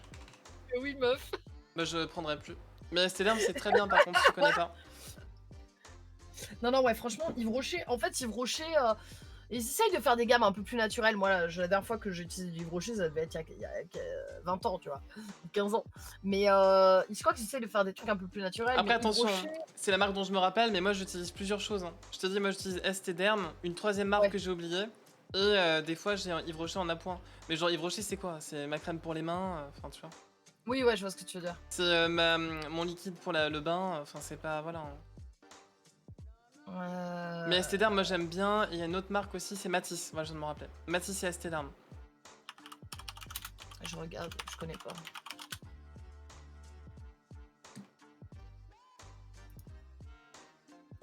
Oui, meuf. Bah je prendrai plus. Mais Estéderme c'est très bien par contre, si tu connais pas. Non, non, ouais, franchement, Yves Rocher, en fait, Yves Rocher, ils essayent de faire des gammes un peu plus naturelles. Moi, la dernière fois que j'ai utilisé du Yves Rocher, ça devait être il y a 20 ans, tu vois, 15 ans. Mais je crois qu'ils essayent de faire des trucs un peu plus naturels. Après mais attention, Rocher... c'est la marque dont je me rappelle, mais moi j'utilise plusieurs choses. Hein. Je te dis, moi j'utilise Estéderme, une troisième marque que j'ai oubliée, et des fois j'ai un Yves Rocher en appoint. Mais genre Yves Rocher c'est quoi? C'est ma crème pour les mains, enfin tu vois. Oui, ouais, je vois ce que tu veux dire. C'est mon liquide pour le bain, enfin c'est pas... voilà. Hein. Mais Estéderme, moi j'aime bien, et il y a une autre marque aussi, c'est Matisse, moi je viens de me rappeler. Matisse et Estéderme. Je regarde, je connais pas.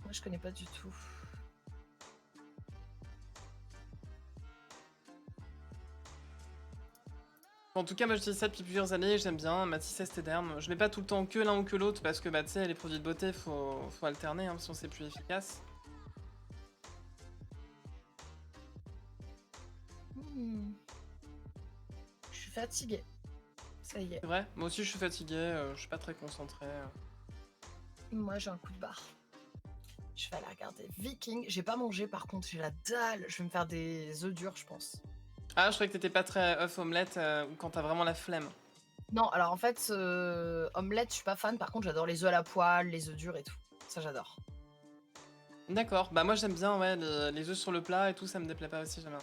Moi, je connais pas du tout. En tout cas, moi j'utilise ça depuis plusieurs années, j'aime bien, Matisse Estéderme. Je mets pas tout le temps que l'un ou que l'autre, parce que bah tu sais, les produits de beauté, faut alterner, hein, sinon c'est plus efficace. Je suis fatiguée. Ça y est. C'est vrai? Moi aussi je suis fatiguée, je suis pas très concentrée. Moi, j'ai un coup de barre. Je vais aller regarder Viking. J'ai pas mangé, par contre, j'ai la dalle. Je vais me faire des œufs durs, je pense. Ah, je croyais que t'étais pas très œuf omelette, ou quand t'as vraiment la flemme. Non, alors en fait, omelette, je suis pas fan. Par contre, j'adore les œufs à la poêle, les œufs durs et tout. Ça, j'adore. D'accord, bah moi j'aime bien, ouais, les œufs sur le plat et tout, ça me déplaît pas aussi, j'aime bien.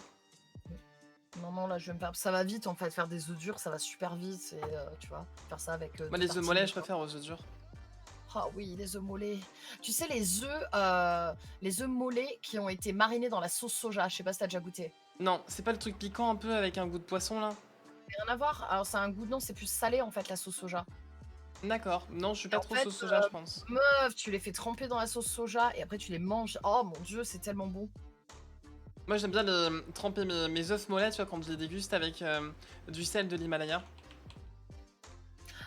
Non, non, là, je vais me faire... Ça va vite, en fait. Faire des œufs durs, ça va super vite. Et, tu vois, faire ça avec... Moi les œufs mollets, je préfère aux œufs durs. Ah oui, les œufs mollets. Tu sais, les œufs mollets qui ont été marinés dans la sauce soja. Je sais pas si t'as déjà goûté. Non, c'est pas le truc piquant un peu avec un goût de poisson là? Rien à voir. Alors, c'est un goût... Non, c'est plus salé, en fait, la sauce soja. D'accord, non, je suis Et pas en trop fait, sauce soja, je pense. meuf, tu les fais tremper dans la sauce soja et après tu les manges. Oh mon dieu, c'est tellement bon. Moi j'aime bien tremper mes œufs mollets, tu vois, quand je les déguste avec du sel de l'Himalaya.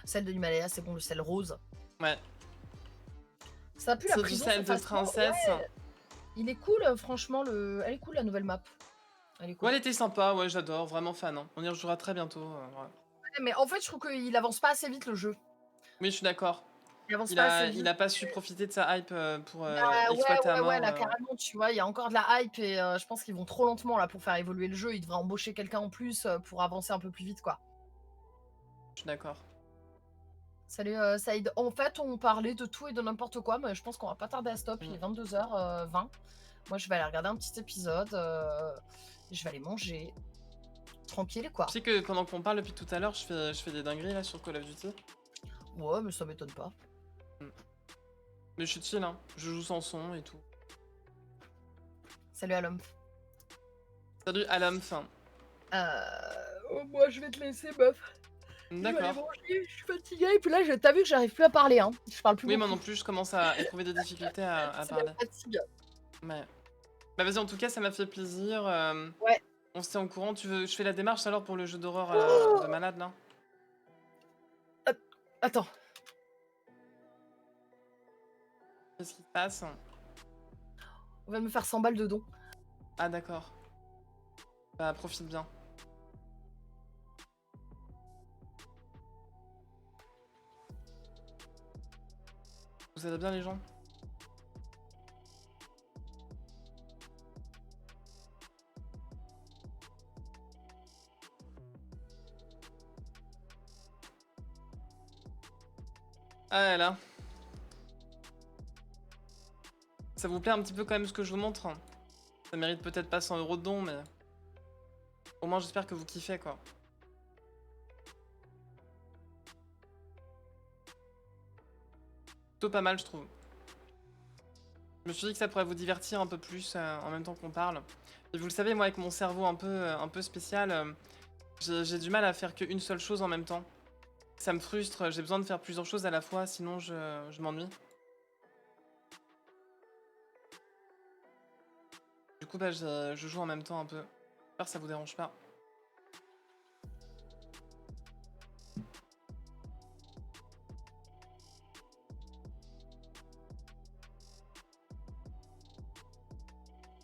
Celle de l'Himalaya, c'est bon, le sel rose. Ouais. Ça pue la C'est du prison, sel ce de façon. princesse. Ouais, il est cool, franchement. Elle est cool, la nouvelle map. Elle est cool. Ouais, elle était sympa, ouais, j'adore, vraiment fan. Hein. On y rejouera très bientôt. Ouais. Ouais, mais en fait, je trouve qu'il avance pas assez vite le jeu. Oui, je suis d'accord. Il avance pas assez vite. Il a pas su profiter de sa hype pour Bah, exploiter à ouais, mort. là, carrément, tu vois, il y a encore de la hype et je pense qu'ils vont trop lentement là pour faire évoluer le jeu. Ils devraient embaucher quelqu'un en plus pour avancer un peu plus vite, quoi. Je suis d'accord. Salut Saïd. En fait, on parlait de tout et de n'importe quoi, mais je pense qu'on va pas tarder à stop. Il est 22h20. Moi, je vais aller regarder un petit épisode. Je vais aller manger. Tranquille, quoi. Tu sais que pendant qu'on parle depuis tout à l'heure, je fais des dingueries là sur Call of Duty. Ouais, mais ça m'étonne pas. Mais je suis chill, hein. Je joue sans son et tout. Salut Alom. Salut Alamf. Moi, je vais te laisser, meuf. D'accord. Je suis fatiguée. Et puis là, t'as vu que j'arrive plus à parler, hein. Je parle plus Oui, beaucoup. moi non plus, je commence à éprouver des difficultés à C'est la parler. fatigue. Ouais. Bah vas-y, en tout cas, ça m'a fait plaisir. Ouais. On se tient au courant. Tu veux, je fais la démarche alors pour le jeu d'horreur de malade là? Attends. Qu'est-ce qui se passe? On va me faire 100 balles de don. Ah d'accord. Bah profite bien. Vous allez bien les gens? Ah là là. Ça vous plaît un petit peu quand même ce que je vous montre? Ça mérite peut-être pas 100 € de don, mais au moins j'espère que vous kiffez quoi. Plutôt pas mal je trouve. Je me suis dit que ça pourrait vous divertir un peu plus en même temps qu'on parle. Et vous le savez, moi avec mon cerveau un peu spécial, j'ai du mal à faire qu'une seule chose en même temps. Ça me frustre, j'ai besoin de faire plusieurs choses à la fois, sinon je m'ennuie. Du coup, bah, je joue en même temps un peu. J'espère que ça vous dérange pas.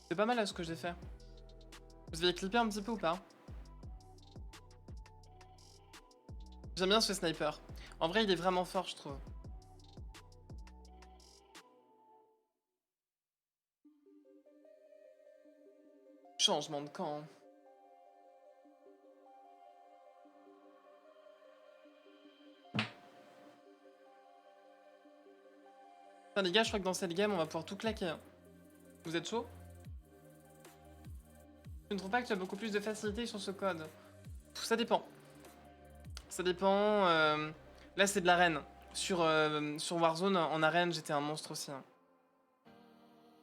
C'est pas mal là ce que j'ai fait. Vous avez clippé un petit peu ou pas? J'aime bien ce sniper. En vrai, il est vraiment fort, je trouve. Changement de camp. Putain, les gars, je crois que dans cette game, on va pouvoir tout claquer. Hein. Vous êtes chaud? Je ne trouve pas que tu as beaucoup plus de facilité sur ce code. Ça dépend. Ça dépend. Là, c'est de l'arène. Sur Warzone, en arène, j'étais un monstre aussi. Hein.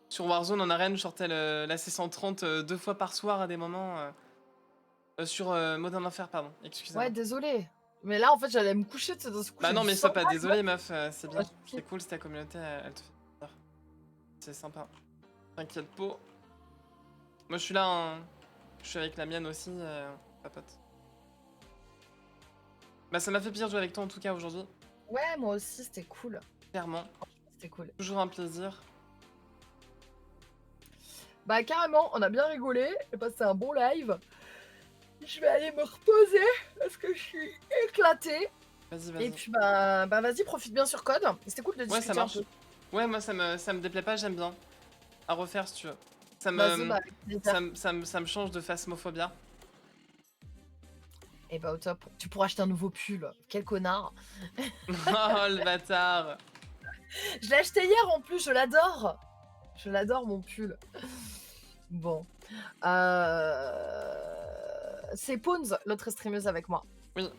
Sur Warzone, en arène, je sortais la C130 2 fois par soir à des moments. Sur Modern Warfare, pardon. Excusez-moi. Ouais, désolé. Mais là, en fait, j'allais me coucher, tu sais, dans ce coup. Bah non, mais sois pas désolé, meuf. C'est bien. Ouais, C'est cool si ta communauté, elle te fait plaisir. C'est sympa. T'inquiète pas. Moi, je suis là. Hein. Je suis avec la mienne aussi, papote. Bah, ça m'a fait plaisir de jouer avec toi en tout cas aujourd'hui. Ouais, moi aussi, c'était cool. Clairement. C'était cool. Toujours un plaisir. Bah, carrément, on a bien rigolé. J'ai passé un bon live. Je vais aller me reposer parce que je suis éclatée. Vas-y, vas-y. Et puis, bah vas-y, profite bien sur Code. C'était cool de discuter ça marche. un peu. Ouais, moi, ça me déplaît pas, j'aime bien. À refaire si tu veux. Ça me change de phasmophobia. Et bah au top. Tu pourras acheter un nouveau pull. Quel connard. Oh le bâtard. Je l'ai acheté hier en plus, je l'adore. Je l'adore mon pull. Bon. C'est Pawns, l'autre streameuse avec moi. Oui.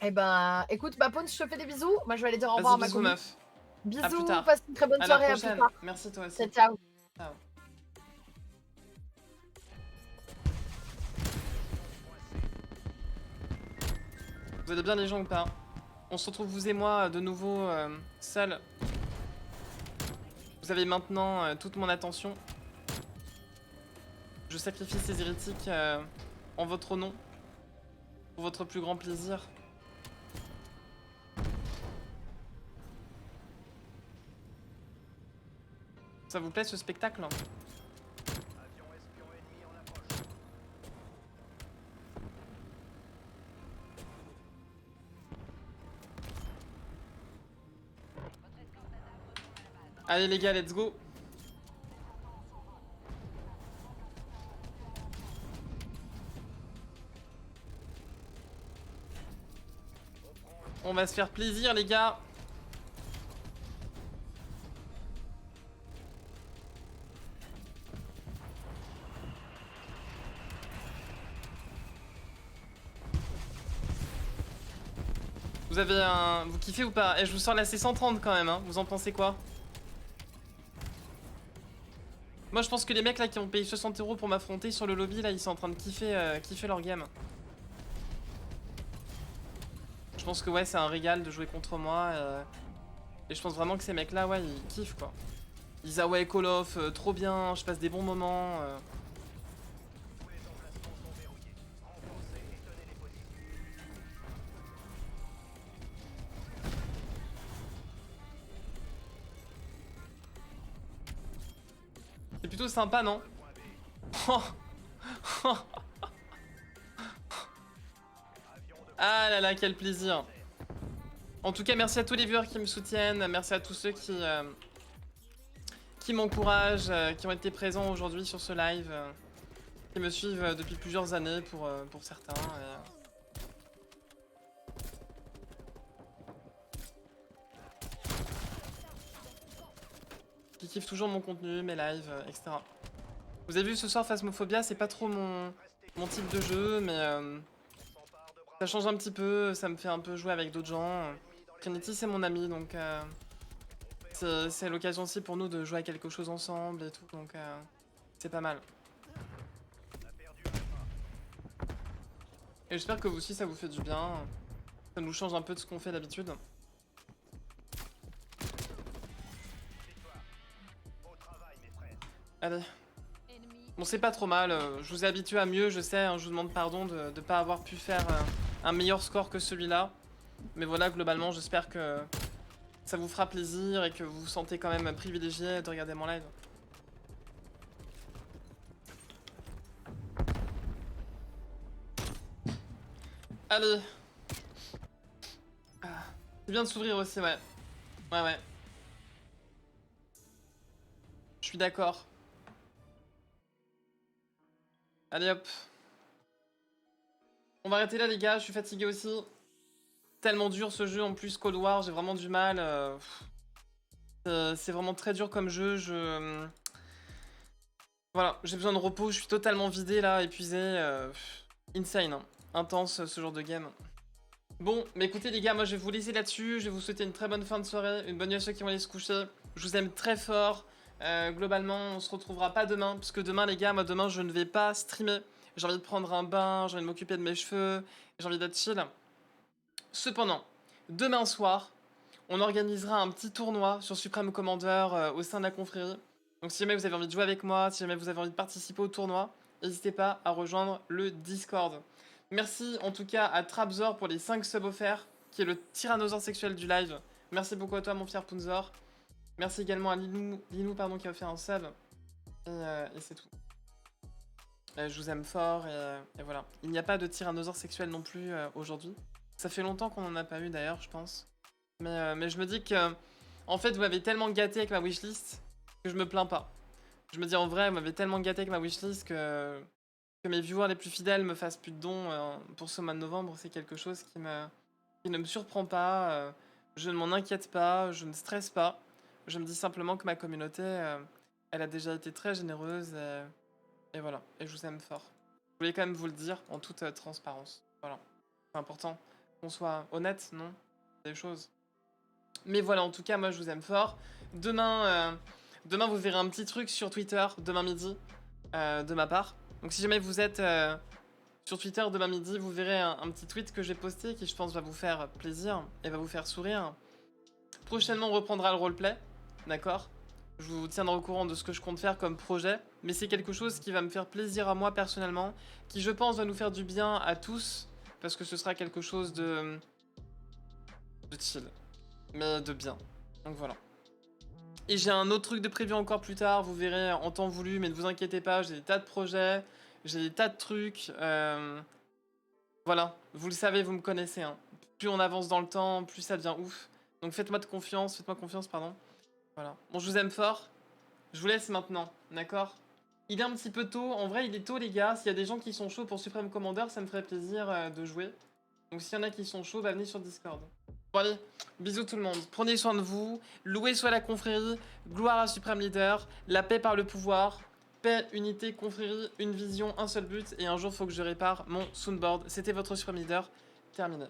Et ben écoute, bah Pawns, je te fais des bisous. Moi je vais aller dire au revoir à ma bisous, meuf. Bisous, à plus tard. passe une très bonne soirée, à plus tard. Merci toi aussi. Ciao. Ciao. Vous allez bien les gens ou pas? On se retrouve vous et moi de nouveau seuls. Vous avez maintenant toute mon attention. Je sacrifie ces hérétiques en votre nom. Pour votre plus grand plaisir. Ça vous plaît ce spectacle? Allez les gars, let's go. On va se faire plaisir les gars. Vous avez un... Vous kiffez ou pas? Et je vous sors la C130 quand même, hein. Vous en pensez quoi? Moi je pense que les mecs là qui ont payé 60 € pour m'affronter sur le lobby là, ils sont en train de kiffer leur game. Je pense que ouais, c'est un régal de jouer contre moi. Et je pense vraiment que ces mecs là, ouais, ils kiffent quoi. Ils disent ah ouais, Call of, trop bien, je passe des bons moments. C'est plutôt sympa, non? Ah là là, quel plaisir. En tout cas, merci à tous les viewers qui me soutiennent. Merci à tous ceux qui m'encouragent, qui ont été présents aujourd'hui sur ce live. Qui me suivent depuis plusieurs années pour certains. kiffent toujours mon contenu, mes lives, etc. Vous avez vu ce soir Phasmophobia, c'est pas trop mon type de jeu, mais ça change un petit peu, ça me fait un peu jouer avec d'autres gens. Trinity c'est mon ami, donc c'est l'occasion aussi pour nous de jouer à quelque chose ensemble et tout, donc c'est pas mal. Et j'espère que vous aussi ça vous fait du bien, ça nous change un peu de ce qu'on fait d'habitude. Allez. Bon, c'est pas trop mal, je vous ai habitué à mieux, je sais, hein, je vous demande pardon de ne pas avoir pu faire un meilleur score que celui-là. Mais voilà, globalement, j'espère que ça vous fera plaisir et que vous vous sentez quand même privilégié de regarder mon live. Allez. C'est bien de s'ouvrir aussi, ouais. Ouais. Je suis d'accord. Allez hop. On va arrêter là les gars, je suis fatigué aussi. Tellement dur ce jeu en plus, Cold War, j'ai vraiment du mal. C'est vraiment très dur comme jeu, voilà, j'ai besoin de repos, je suis totalement vidé là, épuisé. Insane, hein. Intense ce genre de game. Bon, mais écoutez les gars, moi je vais vous laisser là-dessus. Je vais vous souhaiter une très bonne fin de soirée, une bonne nuit à ceux qui vont aller se coucher. Je vous aime très fort. Globalement, on se retrouvera pas demain, parce que demain les gars, moi demain je ne vais pas streamer. J'ai envie de prendre un bain, j'ai envie de m'occuper de mes cheveux, j'ai envie d'être chill. Cependant, demain soir, on organisera un petit tournoi sur Supreme Commander au sein de la confrérie. Donc si jamais vous avez envie de jouer avec moi, si jamais vous avez envie de participer au tournoi, n'hésitez pas à rejoindre le Discord. Merci en tout cas à Trapzor pour les 5 subs offerts, qui est le tyrannosaure sexuel du live. Merci beaucoup à toi mon fier Punzor. Merci également à Linou pardon, qui a offert un sub. Et c'est tout. Je vous aime fort et voilà. Il n'y a pas de tyrannosaure sexuel non plus aujourd'hui. Ça fait longtemps qu'on n'en a pas eu d'ailleurs, je pense. Mais je me dis que, en fait, vous m'avez tellement gâté avec ma wishlist que je me plains pas. Je me dis en vrai, vous m'avez tellement gâté avec ma wishlist que mes viewers les plus fidèles me fassent plus de dons pour ce mois de novembre, c'est quelque chose qui ne me surprend pas. Je ne m'en inquiète pas, je ne stresse pas. Je me dis simplement que ma communauté, elle a déjà été très généreuse et voilà. Et je vous aime fort. Je voulais quand même vous le dire en toute transparence. Voilà. C'est important qu'on soit honnête, non? Des choses. Mais voilà, en tout cas, moi, je vous aime fort. Demain, vous verrez un petit truc sur Twitter, demain midi, de ma part. Donc si jamais vous êtes sur Twitter demain midi, vous verrez un petit tweet que j'ai posté qui, je pense, va vous faire plaisir et va vous faire sourire. Prochainement, on reprendra le roleplay, d'accord? Je vous tiendrai au courant de ce que je compte faire comme projet. Mais c'est quelque chose qui va me faire plaisir à moi, personnellement, qui, je pense, va nous faire du bien à tous, parce que ce sera quelque chose de chill, mais de bien. Donc voilà. Et j'ai un autre truc de prévu encore plus tard, vous verrez en temps voulu, mais ne vous inquiétez pas, j'ai des tas de projets, j'ai des tas de trucs. Voilà, vous le savez, vous me connaissez. Hein. Plus on avance dans le temps, plus ça devient ouf. Donc faites-moi confiance, pardon. Voilà. Bon, je vous aime fort. Je vous laisse maintenant, d'accord? Il est un petit peu tôt, en vrai il est tôt les gars. S'il y a des gens qui sont chauds pour Supreme Commander, ça me ferait plaisir de jouer. Donc s'il y en a qui sont chauds, bah venez sur Discord. Bon allez, bisous tout le monde, prenez soin de vous, louez soit la confrérie, gloire à Supreme Leader, la paix par le pouvoir, paix, unité, confrérie, une vision, un seul but, et un jour faut que je répare mon soundboard. C'était votre Supreme Leader, terminé.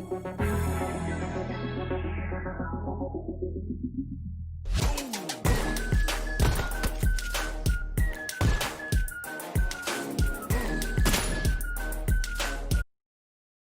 truc.